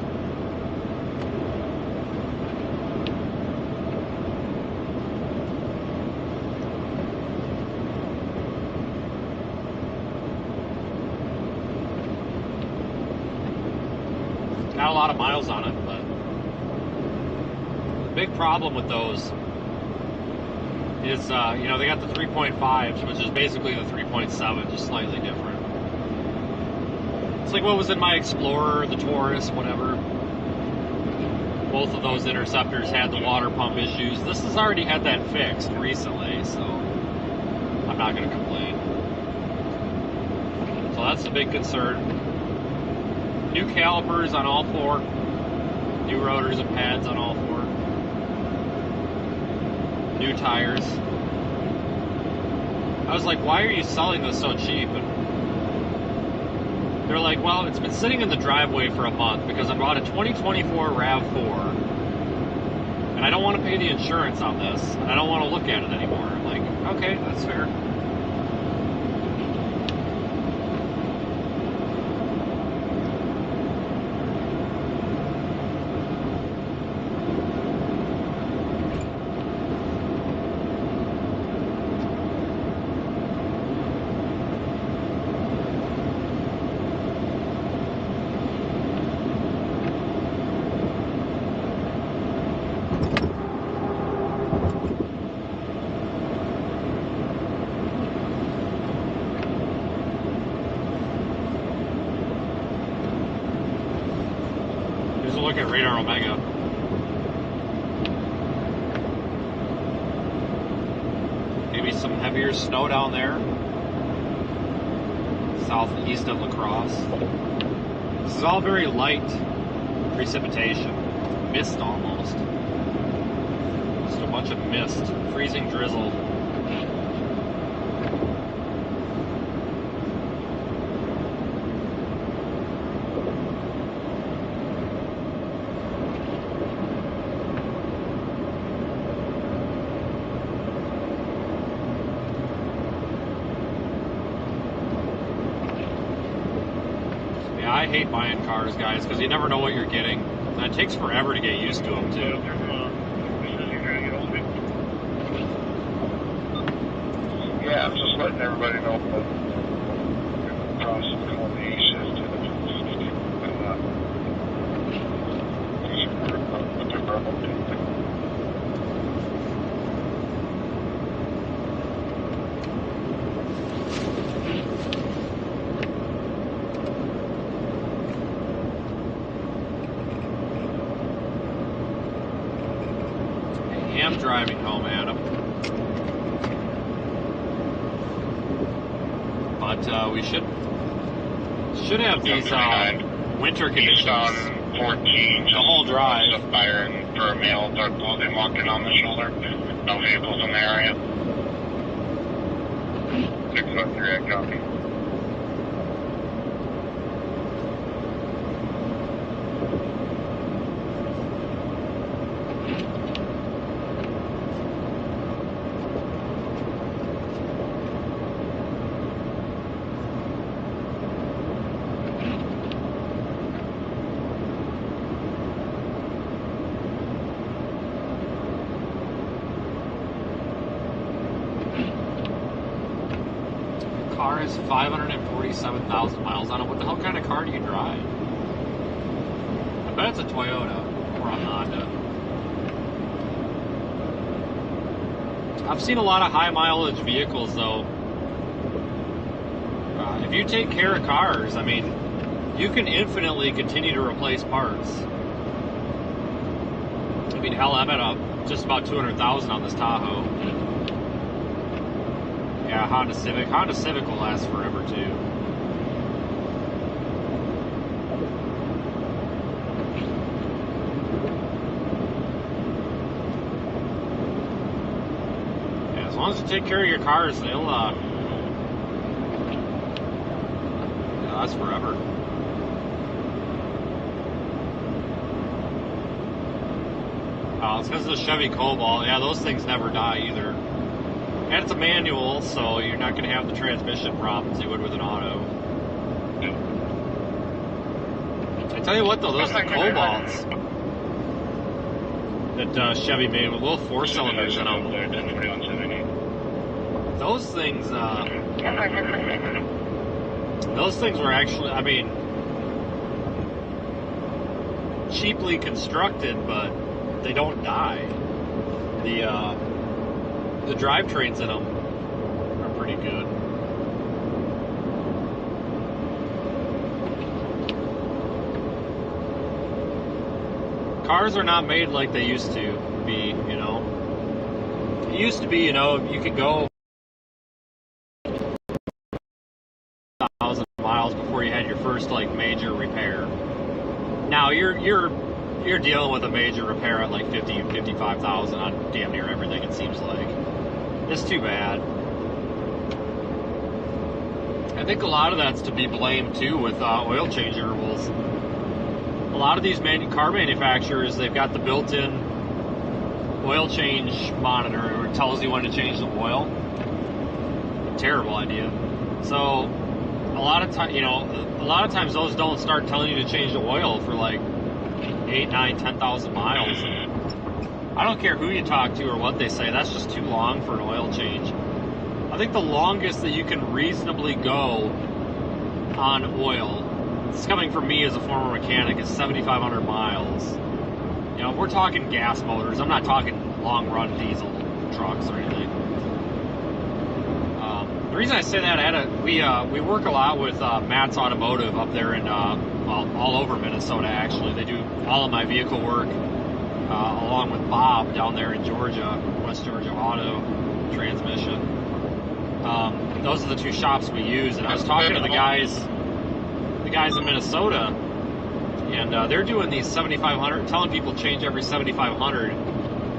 Got a lot of miles on it, but the big problem with those is, you know, they got the 3.5s, which is basically the 3.7, just slightly different. It's like what was in my Explorer, the Taurus, whatever. Both of those Interceptors had the water pump issues. This has already had that fixed recently, so I'm not going to complain. So that's the big concern. New calipers on all four. New rotors and pads on all four. New tires. I was like, why are you selling this so cheap? And they're like, well, it's been sitting in the driveway for a month because I bought a 2024 RAV4 and I don't want to pay the insurance on this and I don't want to look at it anymore. I'm like, okay, that's fair. Here's a look at Radar Omega. Maybe some heavier snow down there. Southeast of La Crosse. This is all very light precipitation. Mist almost. Just a bunch of mist. Freezing drizzle. I hate buying cars, guys, because you never know what you're getting. And it takes forever to get used to them, too. Yeah, I'm just letting everybody know the process of the issues am driving home, Adam. But we should have these winter conditions. East on 14. The whole drive. Just firing for a male dark clothing walking on the shoulder. No vehicles in the area. 613, I copy. Car has 547,000 miles on it. What the hell kind of car do you drive? I bet it's a Toyota or a Honda. I've seen a lot of high mileage vehicles though. If you take care of cars, I mean, you can infinitely continue to replace parts. I mean, hell, I'm at just about 200,000 on this Tahoe. Yeah, Honda Civic. Honda Civic will last forever too. Yeah, as long as you take care of your cars, they'll last forever. Oh, it's because of the Chevy Cobalt. Yeah, those things never die either. And it's a manual, so you're not going to have the transmission problems you would with an auto. I tell you what, though, those are the Cobalts that Chevy made with little 4-cylinders in them. Those things were actually, I mean, cheaply constructed, but they don't die. The drivetrains in them are pretty good. Cars are not made like they used to be, you know. It used to be, you know, you could go 1,000 miles before you had your first like major repair. Now you're dealing with a major repair at like 50, 55,000 on damn near everything, it seems like. It's too bad. I think a lot of that's to be blamed too with oil change intervals. A lot of these car manufacturers, they've got the built-in oil change monitor where it tells you when to change the oil. Terrible idea. So a lot of times those don't start telling you to change the oil for like 8, 9, 10,000 miles. I don't care who you talk to or what they say, that's just too long for an oil change. I think the longest that you can reasonably go on oil, it's coming from me as a former mechanic, is 7,500 miles. You know, we're talking gas motors, I'm not talking long run diesel trucks or anything. The reason I say that, we work a lot with Matt's Automotive up there in, all over Minnesota actually. They do all of my vehicle work. Along with Bob down there in Georgia, West Georgia Auto Transmission. Those are the two shops we use. And I was talking to the guys in Minnesota, and they're doing these 7,500, telling people change every 7,500,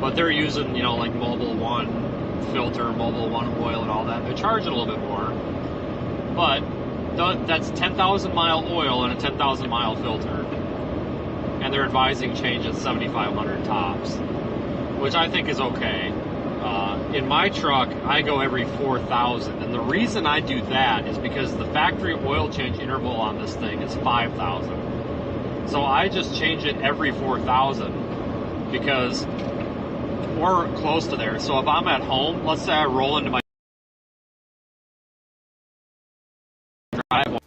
but they're using, you know, like Mobil 1 filter, Mobil 1 oil and all that. They're charging a little bit more, but that's 10,000 mile oil and a 10,000 mile filter. And they're advising change at 7,500 tops, which I think is okay. In my truck, I go every 4,000, and the reason I do that is because the factory oil change interval on this thing is 5,000. So I just change it every 4,000 because we're close to there. So if I'm at home, let's say I roll into my driveway,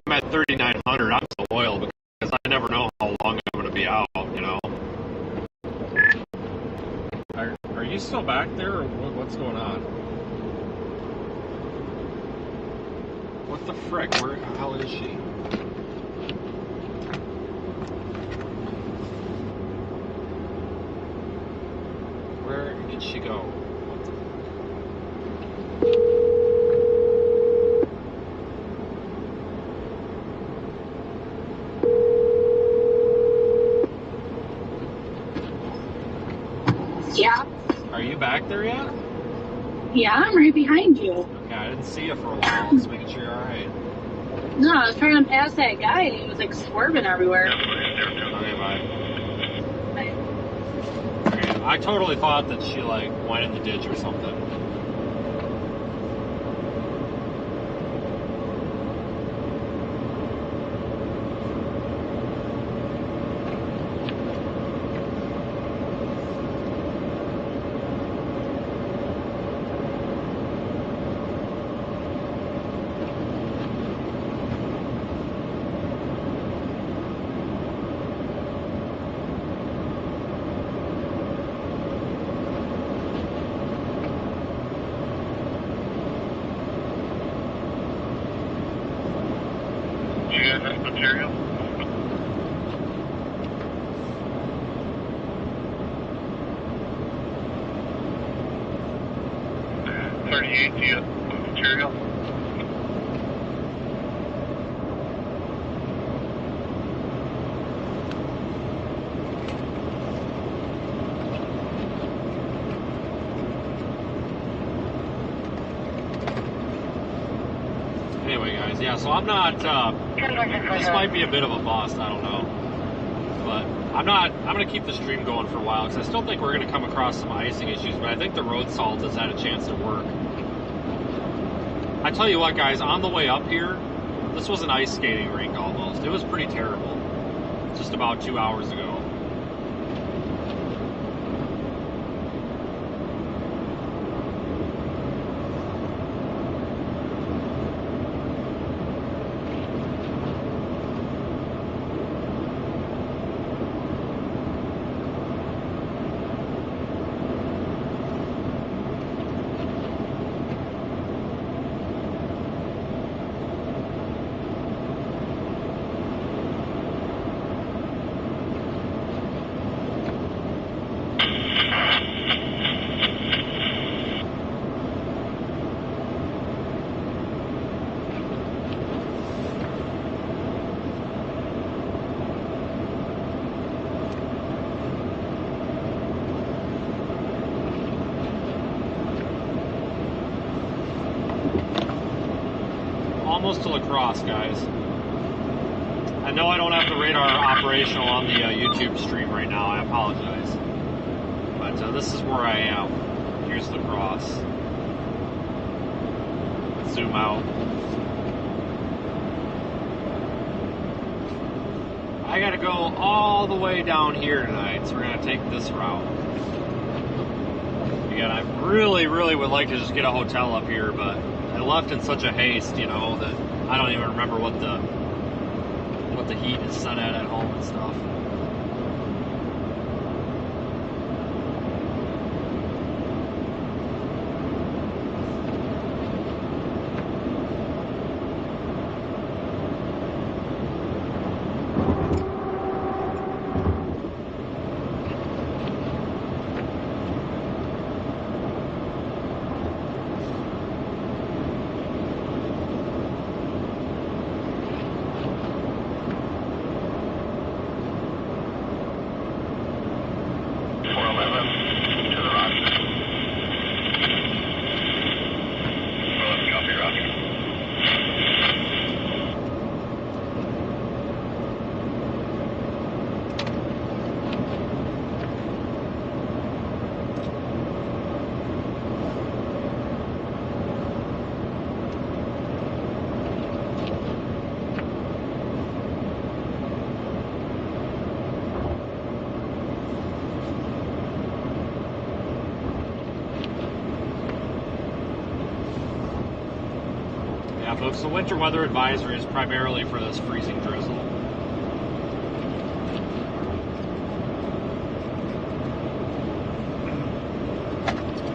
I'm at 3,900, I'm still oil because I never know how long I'm going to be out, you know. Are you still back there, or what's going on? What the frick? Where the hell is she? did she go? What the Yeah. Are you back there yet? Yeah, I'm right behind you. Okay, I didn't see you for a while. Just making sure you're alright. No, I was trying to pass that guy and he was like swerving everywhere. Okay, bye. Like, Okay, I totally thought that she like went in the ditch or something. You got enough material? $38, do you have material? Anyway, guys, yeah, so I'm not, this might be a bit of a bust, I don't know. But I'm going to keep the stream going for a while because I still think we're going to come across some icing issues, but I think the road salt has had a chance to work. I tell you what, guys, on the way up here, this was an ice skating rink almost. It was pretty terrible just about 2 hours ago. Almost to lacrosse, guys. I know I don't have the radar operational on the YouTube stream right now. I apologize. But this is where I am. Here's lacrosse. Zoom out. I gotta go all the way down here tonight, so we're gonna take this route. Again, I really, really would like to just get a hotel up here, but I left in such a haste, you know, that I don't even remember what the heat is set at home and stuff. Yeah, folks, the winter weather advisory is primarily for this freezing drizzle.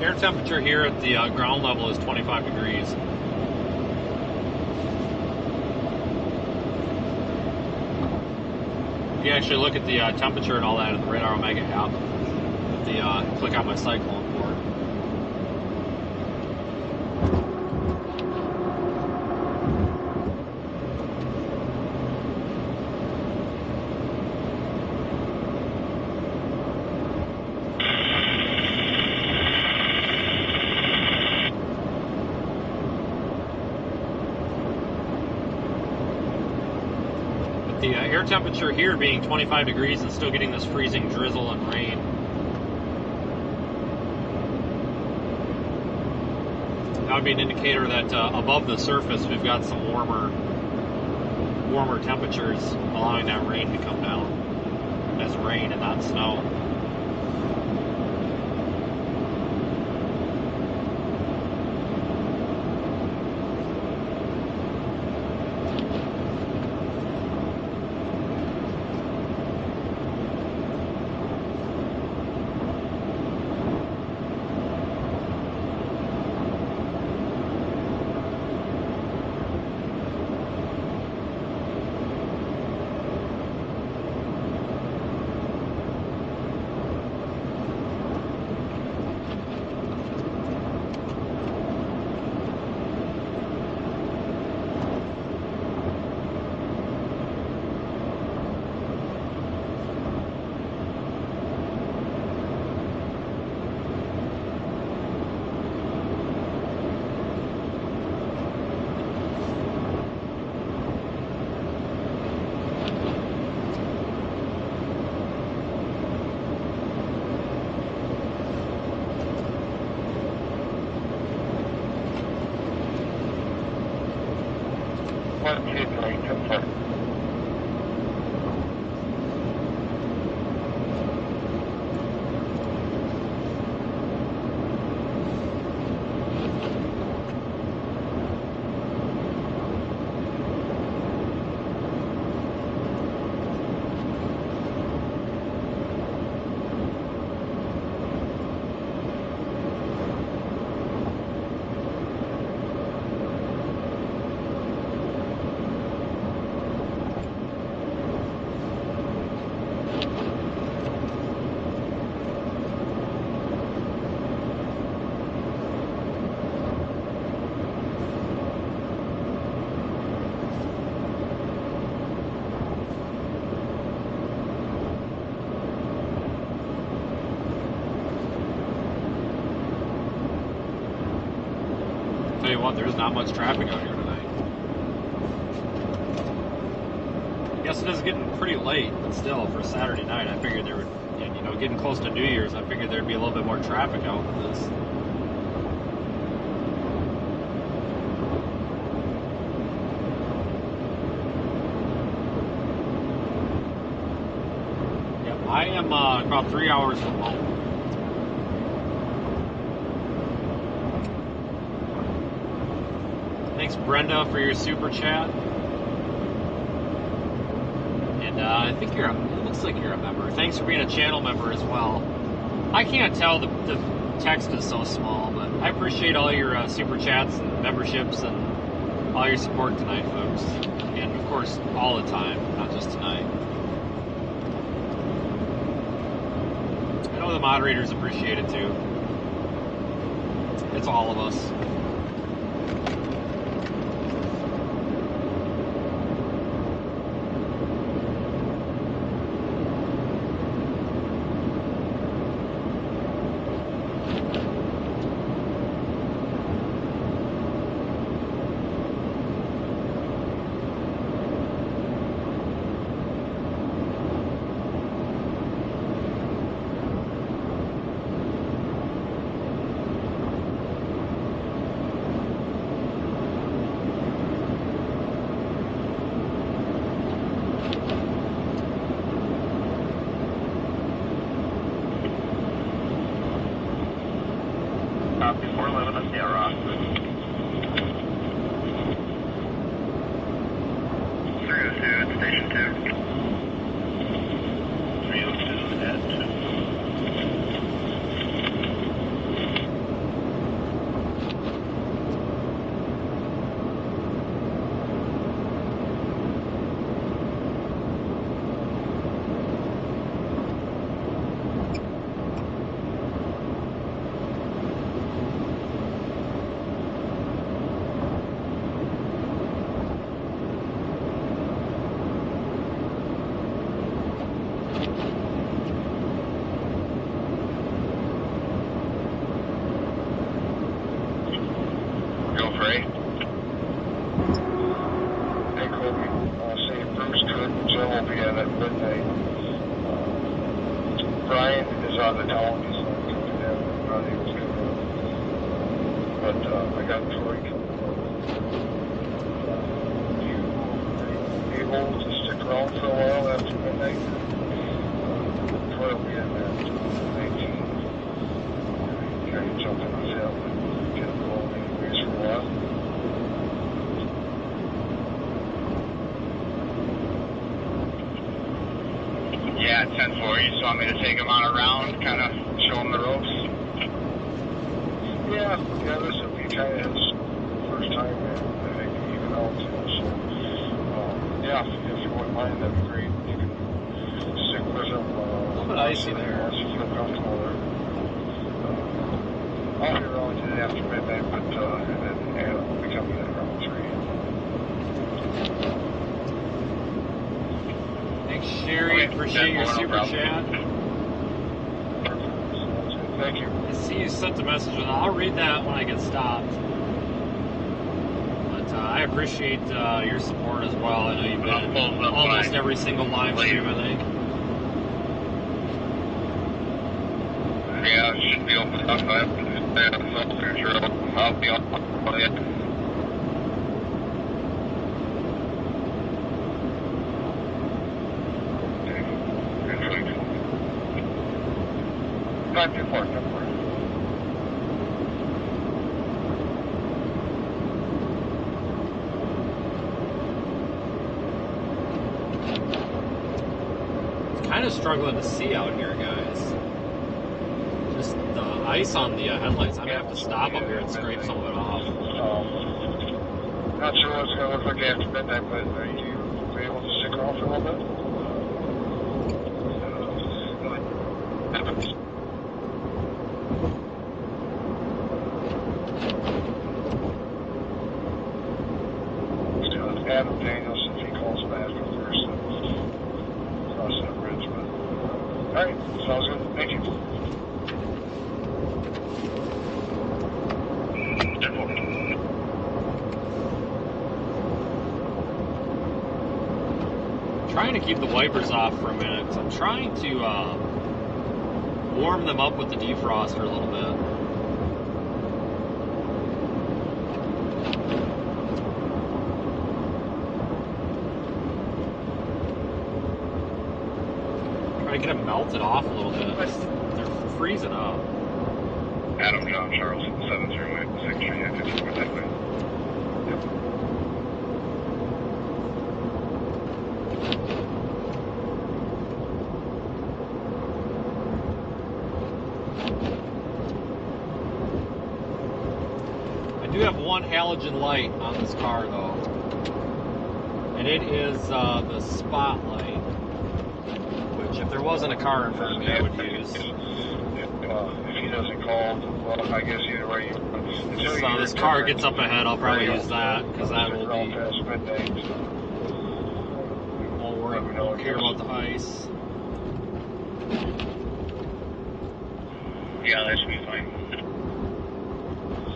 Air temperature here at the ground level is 25 degrees. If you actually look at the temperature and all that in the Radar Omega app, click on my cyclone port. with the air temperature here being 25 degrees and still getting this freezing drizzle and rain. That would be an indicator that above the surface we've got some warmer temperatures, allowing that rain to come down as rain and not snow. Tell you what, there's not much traffic out here tonight. I guess it is getting pretty late, but still, for Saturday night, I figured there would, and, you know, getting close to New Year's, I figured there'd be a little bit more traffic out with this. Yep, I am about 3 hours from home. Thanks, Brenda, for your super chat. And I think it looks like you're a member. Thanks for being a channel member as well. I can't tell, the text is so small, but I appreciate all your super chats and memberships and all your support tonight, folks. And of course, all the time, not just tonight. I know the moderators appreciate it too. It's all of us. again at midnight. Brian is out of town. He's not coming in. I thought he was going to. But I got Troy. You able to stick around for a while after midnight? Troy will be in at 19. Try to jump in with him and get him going anyways for a while. Yeah, 10-4. You just want me to take him on a round, kind of show him the ropes? Yeah, this will be kind of his first time, I think, even out too. So, yeah, if you wouldn't mind, that'd be great. You can stick with him. A little bit icy there. Once you feel comfortable there. I'll be around today after midnight, but and then Anna will be coming in around 3. Thanks, Sherry. Appreciate your super chat. Thank you. I see you sent the message, and I'll read that when I get stopped. But I appreciate your support as well. I know you've been in almost every single live stream, I think. Yeah, it should be open up. I'll be on it. Not too far, not far. Kind of struggling to see out here, guys. Just the ice on the headlights. I'm gonna have to stop up here and scrape some of it off. Not sure what it's going to look like after midnight, but are you able to stick around for a little bit? Adam Daniels, if he calls back first, cross that bridge. But, all right, sounds good. Thank you. Trying to keep the wipers off for a minute, 'cause I'm trying to warm them up with the defroster a little bit. Try to get them melted off a little bit. They're freezing up. Adam John Charles 708 6 3 that way. I do have one halogen light on this car though, and it is the spotlight, which if there wasn't a car in front of me I would use. If he doesn't call, well, I guess either way. So this car gets up ahead, I'll probably use that, because that will be, past midnight. won't care about the ice. Yeah, that should be fine.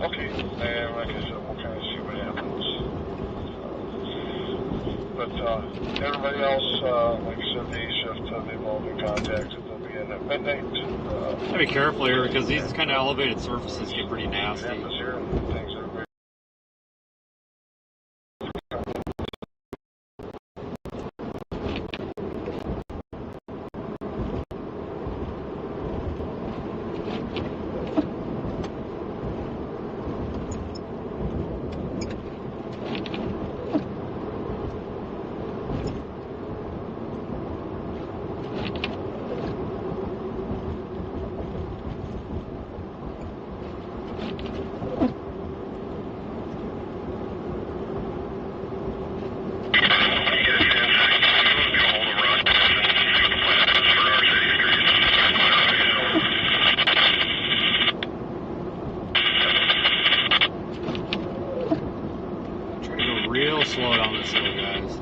Okay, and like I said, we'll kind of see what happens. But everybody else, like I said, day shift, they've all been contacted. They'll be in at midnight. Gotta be careful here because these kind of elevated surfaces get pretty nasty. Atmosphere and things are very Real slow down this hill, guys.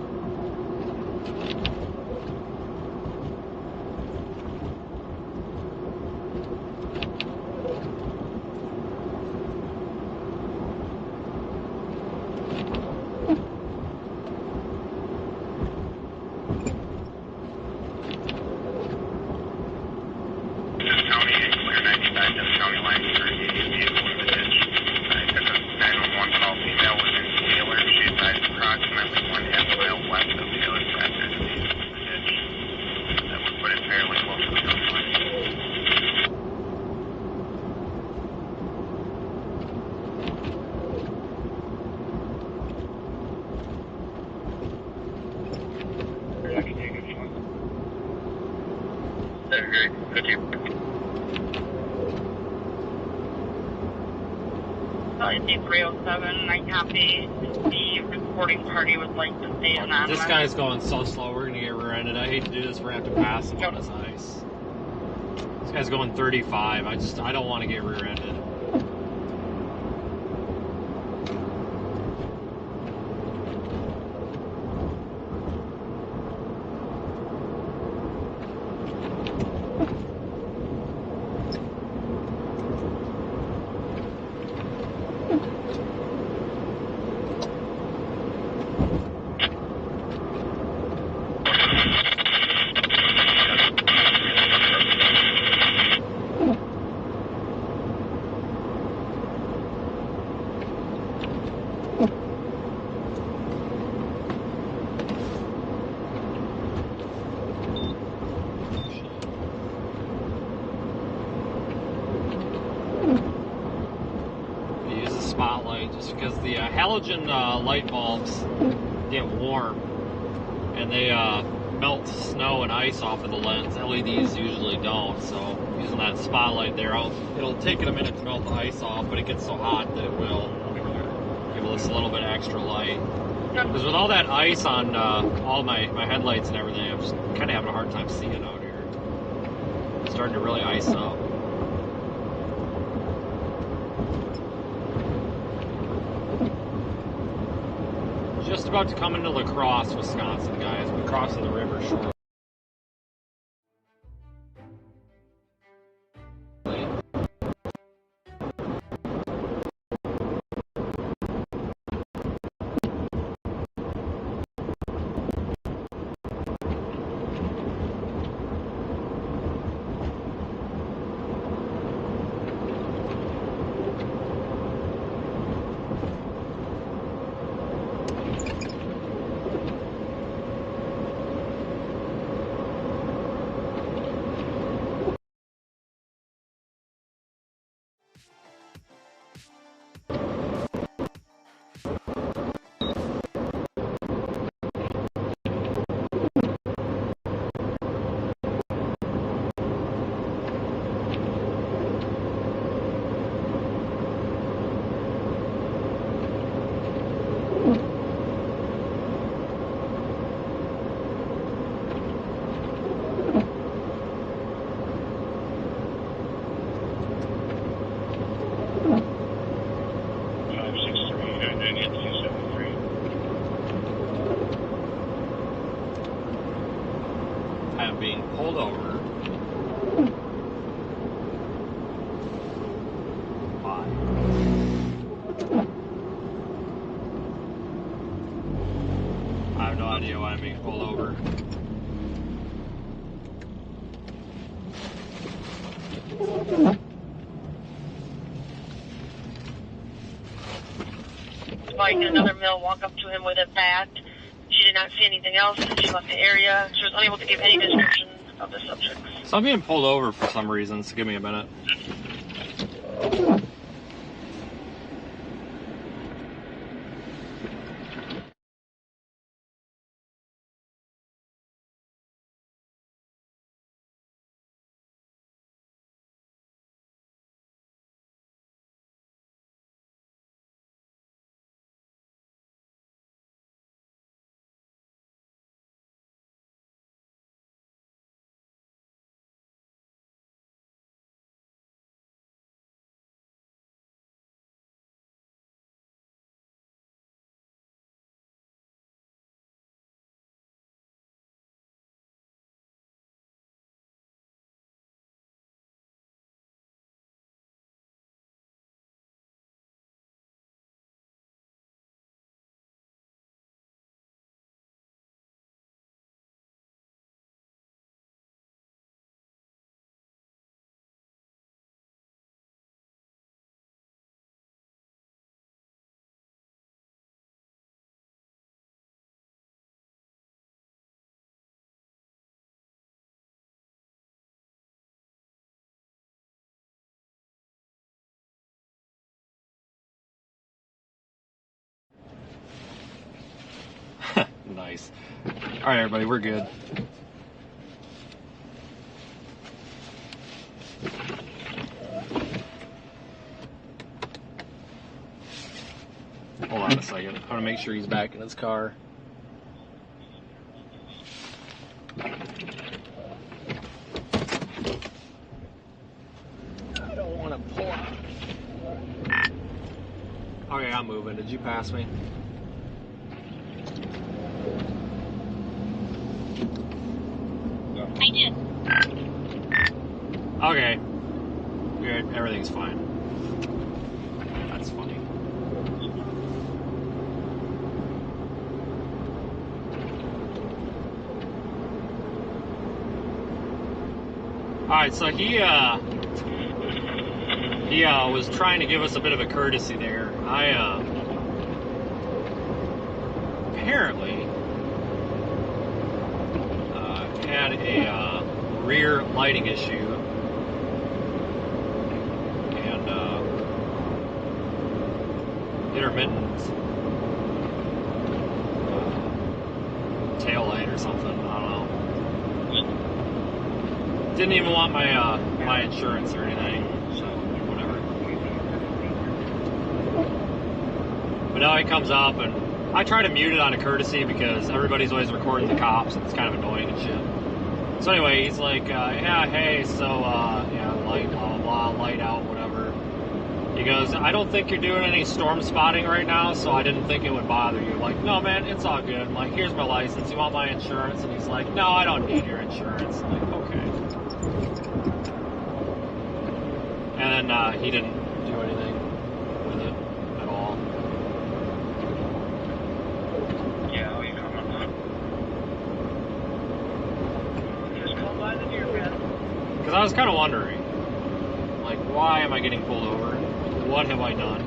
approximately 1/2 mile west of Taylor Tractor. That would put it fairly close to the coastline. I can take it if you want. Very good. Good to you. Waelti 307, I copy. The reporting party would like to stay anonymous. This guy's going so slow, we're gonna get rear-ended. I hate to do this, we're gonna have to pass him on his ice. This guy's going 35. I don't want to get rear-ended. Use a spotlight just because the halogen light bulbs get warm and they melt snow and ice off of the lens. LEDs usually don't, so using that spotlight there, it'll take it a minute to melt the ice off, but it gets so hot that it will give us a little bit extra light. Because with all that ice on all my headlights and everything, I'm just kind of having a hard time seeing out here. It's starting to really ice up. Just about to come into La Crosse, Wisconsin, guys. We're crossing the river shortly. I'm being pulled over. Why? I have no idea why I'm being pulled over. Like another male walk up to him with a bat. She did not see anything else and she left the area. She was unable to give any description of the subjects. So I'm being pulled over for some reason, so give me a minute. nice. All right, everybody, we're good. Hold on a second. I want to make sure he's back in his car. I don't want to pull out. Okay, I'm moving. Did you pass me? I did. Okay. Good. Everything's fine. That's funny. Alright, so he was trying to give us a bit of a courtesy there. I apparently had a rear lighting issue, and intermittent tail light or something. I don't know. Didn't even want my my insurance or anything, so whatever. But now he comes up, and I try to mute it on a courtesy because everybody's always recording the cops, and it's kind of annoying and shit. So anyway, he's like, yeah, hey, so, yeah, light, blah, blah, blah, light out, whatever. He goes, I don't think you're doing any storm spotting right now, so I didn't think it would bother you. I'm like, no, man, it's all good. I'm like, here's my license. You want my insurance? And he's like, no, I don't need your insurance. I'm like, okay. And then he didn't do anything with it at all. Yeah, we come on up. Just come by the deer pen. Because I was kind of wondering, like, why am I getting pulled over? What have I done?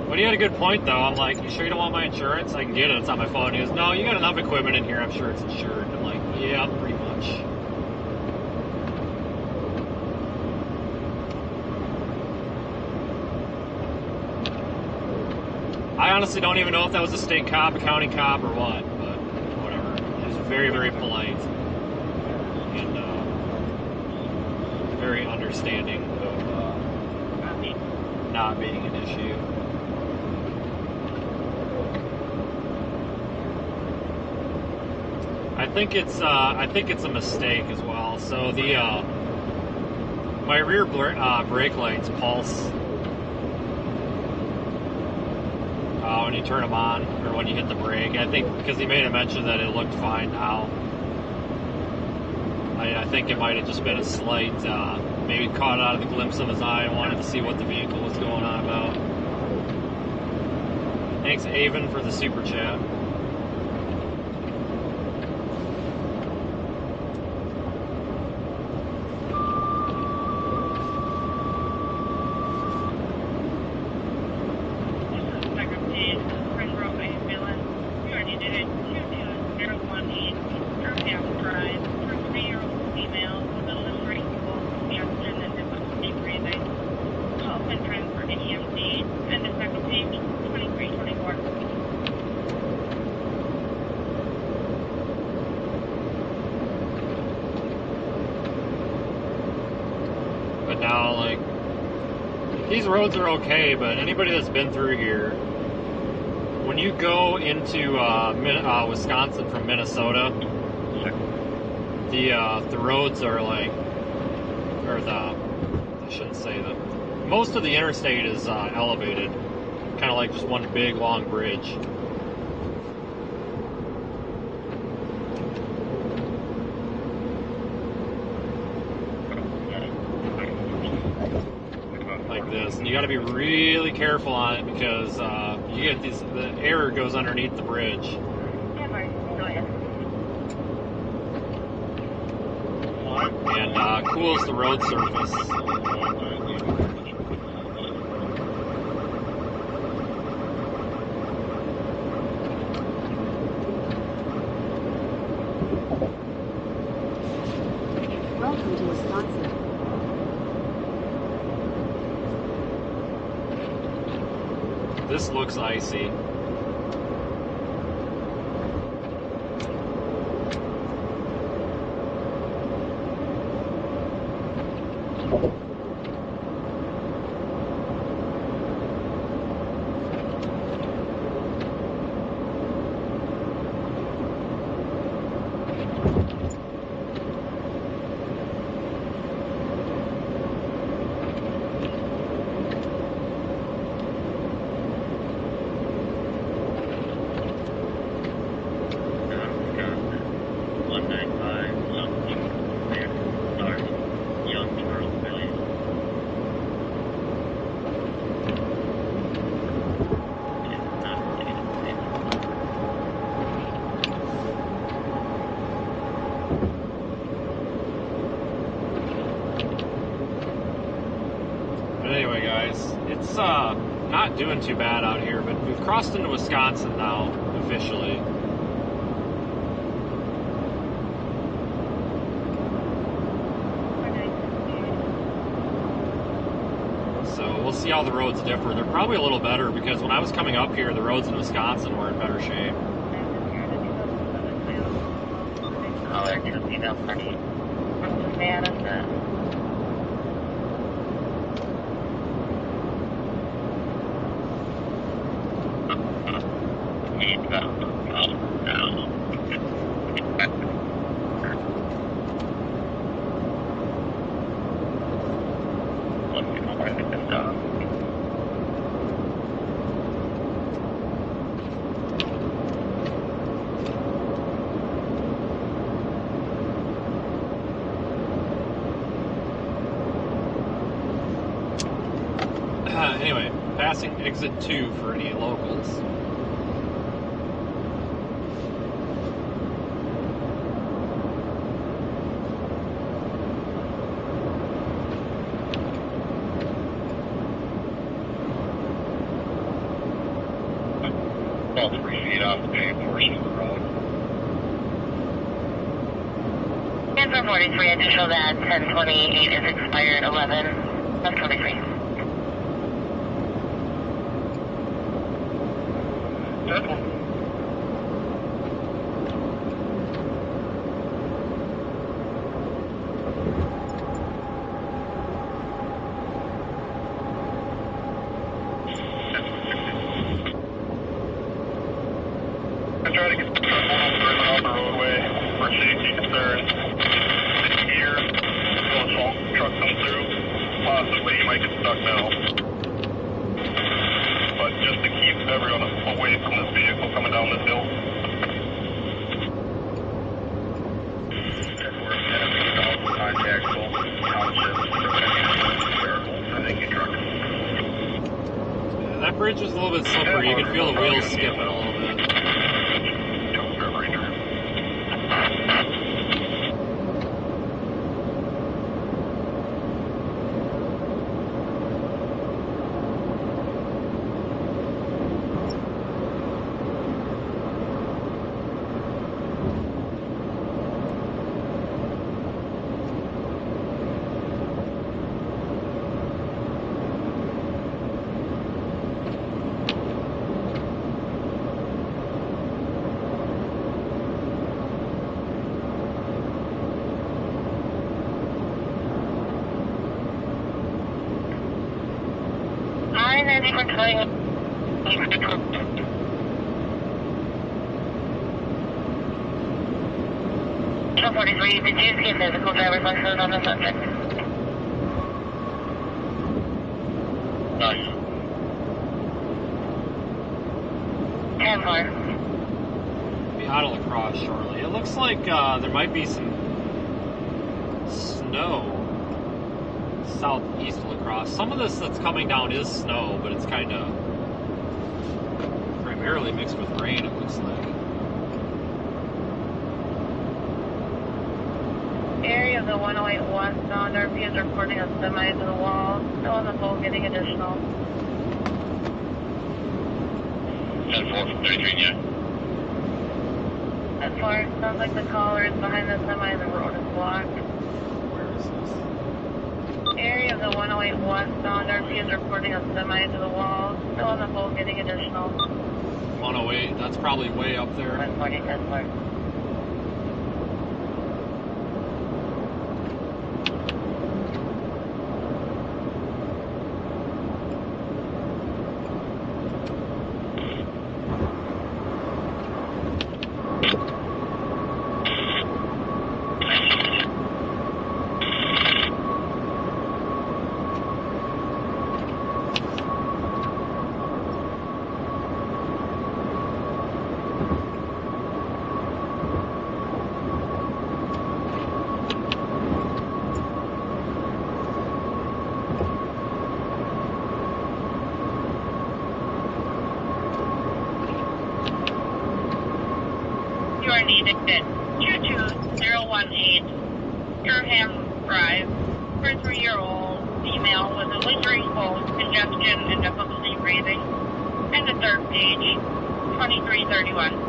But he had a good point, though. I'm like, you sure you don't want my insurance? I can get it. It's on my phone. He goes, no, you got enough equipment in here. I'm sure it's insured. I'm like, yeah, pretty much. I honestly don't even know if that was a state cop, a county cop, or what, but whatever. He was very, very polite and very understanding of not being an issue. I think it's a mistake as well. So the my rear brake lights pulse when you turn them on or when you hit the brake. I think because he made a mention that it looked fine now. I think it might have just been a slight, maybe caught out of the glimpse of his eye and wanted to see what the vehicle was going on about. Thanks, Avon, for the super chat. Now, like, these roads are okay, but anybody that's been through here, when you go into Wisconsin from Minnesota, the roads are like, I shouldn't say that. Most of the interstate is elevated, kind of like just one big long bridge. And you got to be really careful on it because you get the air goes underneath the bridge. And cools the road surface. welcome to Wisconsin. This looks icy. But anyway, guys, it's not doing too bad out here, but we've crossed into Wisconsin now, officially. So we'll see how the roads differ. They're probably a little better because when I was coming up here, the roads in Wisconsin were in better shape. Oh, they're going to be that funny. I'm so mad at that. Anyway, passing exit 2 for any locals. About 3 feet off the paved portion of the road. 10-443, I just show that 1028 is expired 11. 1023. I try to get the truck further off the roadway for safety concerns. Here, the assault truck come through, possibly you might get stuck now. But just to keep everyone away from this vehicle coming down this hill. We're having all contactable townships for any truck. Yeah, that bridge is a little bit slippery. You can feel the wheels skipping a little bit. Show 43, did you see physical driver's license on the subject? Not you. 10-4. Be out of lacrosse shortly. It looks like there might be some snow southeast of lacrosse. Some of this that's coming down is snow, but it's kind of primarily mixed with rain, it looks like. Area of the 108 westbound, RP is reporting a semi to the wall. Still on the pole getting additional. 10-4 from 33, yeah. As far as sounds like the caller is behind the semi and the road is blocked. Where is 108 westbound. RC is reporting a semi to the wall. Still on the pole, getting additional. 108, that's probably way up there. 140, 10 You are needed at 22018 Durham Drive. 33-year-old female with a lingering cold, congestion, and difficulty breathing. And the third page, 2331.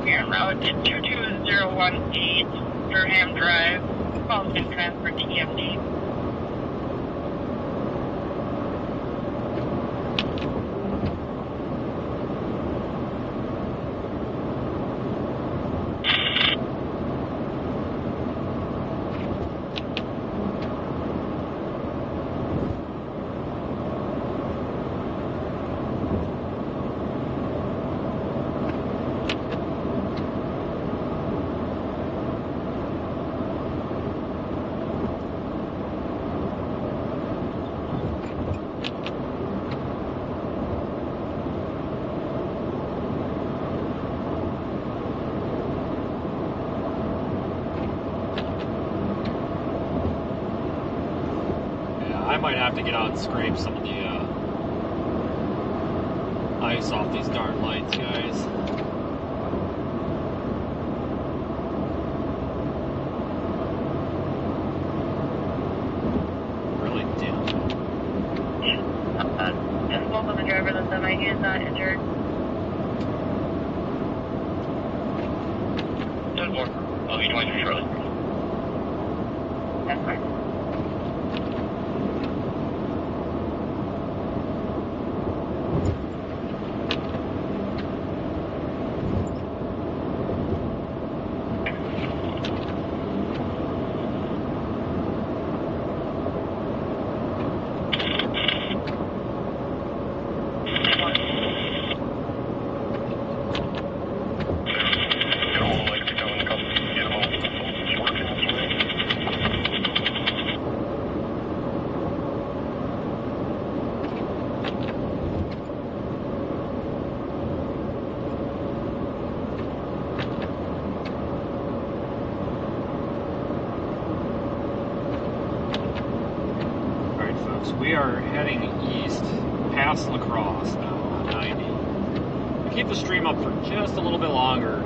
Here, route at 22018 Durham Drive. Calls been transferred to EMD. I might have to get out and scrape some of the ice off these darn lights, guys. Really dim. And both of the driver of the semi, he is not injured. 10-4. I'll be joining you shortly. That's fine. Get all the lights going, come get them all. It's working its way. Alright, folks, we are heading east past La Crosse now on 90. We'll keep the stream up for just a little bit longer.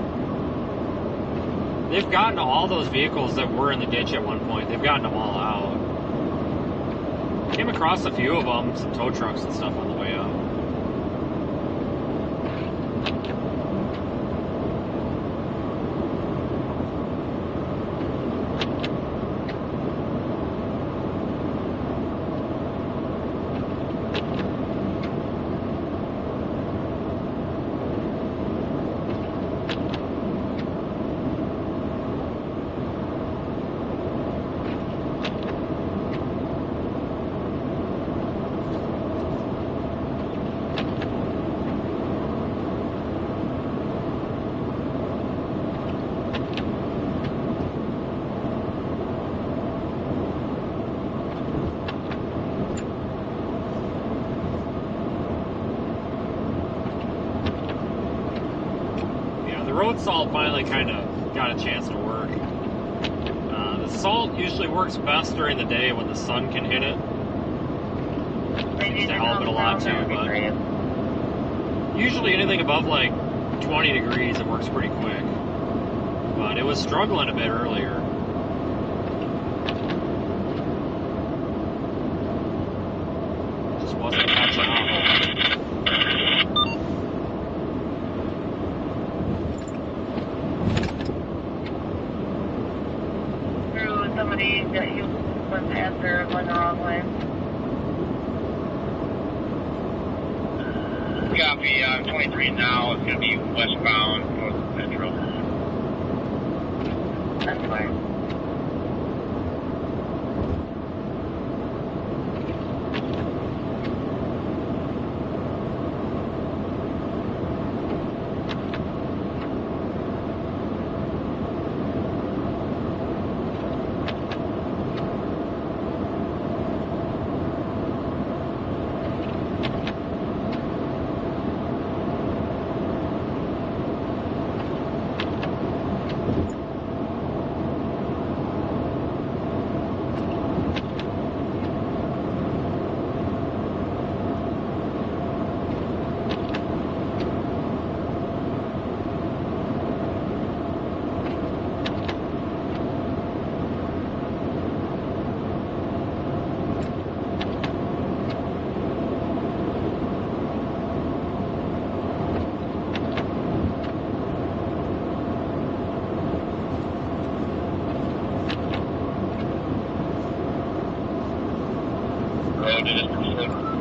They've gotten all those vehicles that were in the ditch at one point, they've gotten them all out. Came across a few of them, some tow trucks and stuff on the way out. The road salt finally kind of got a chance to work. The salt usually works best during the day when the sun can hit it. Seems to help it a lot too, but usually anything above like 20 degrees, it works pretty quick. but it was struggling a bit earlier. Just wasn't catching on. Through somebody that he was after going the wrong way. Copy, 23 now. It's going to be westbound towards Central. That's fine. Road it is pursued.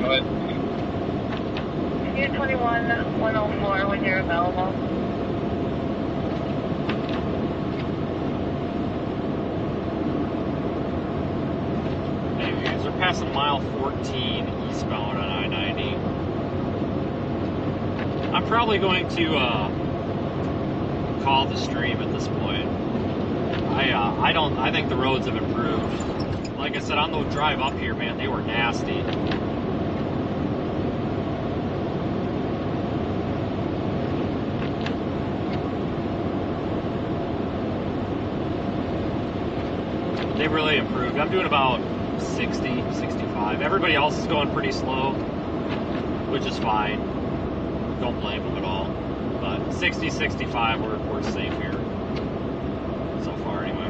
Go ahead. 221 104 when you're available. Hey, you guys are passing mile 14 eastbound on I-90. I'm probably going to call the stream at this point. I think the roads have improved. Like I said, on the drive up here, man, they were nasty. They really improved. I'm doing about 60, 65. Everybody else is going pretty slow, which is fine. Don't blame them at all. But 60, 65, we're safe here. So far, anyway.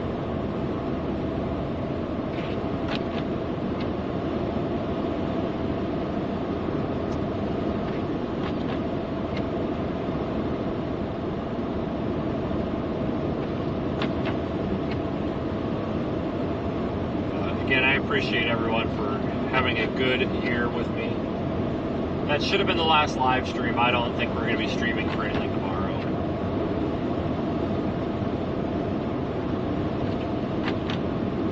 Again, I appreciate everyone for having a good year with me. That should have been the last live stream. I don't think we're going to be streaming for anything tomorrow.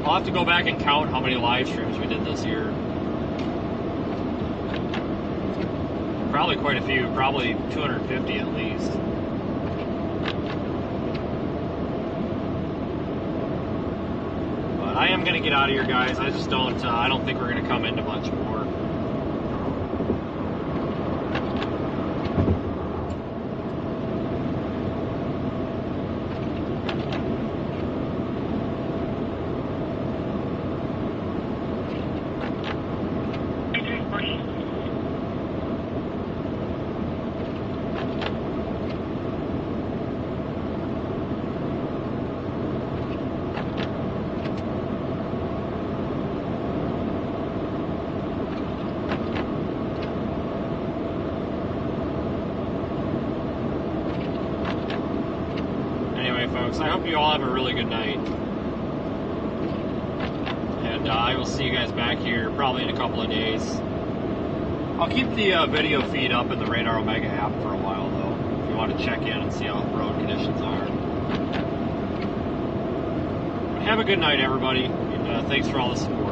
I'll have to go back and count how many live streams we did this year. Probably quite a few, probably 250 at least. I am going to get out of here, guys. I just don't, I don't think we're going to come into much more. folks. I hope you all have a really good night. And I will see you guys back here probably in a couple of days. I'll keep the video feed up in the Radar Omega app for a while, though, if you want to check in and see how the road conditions are. Have a good night, everybody, and thanks for all the support.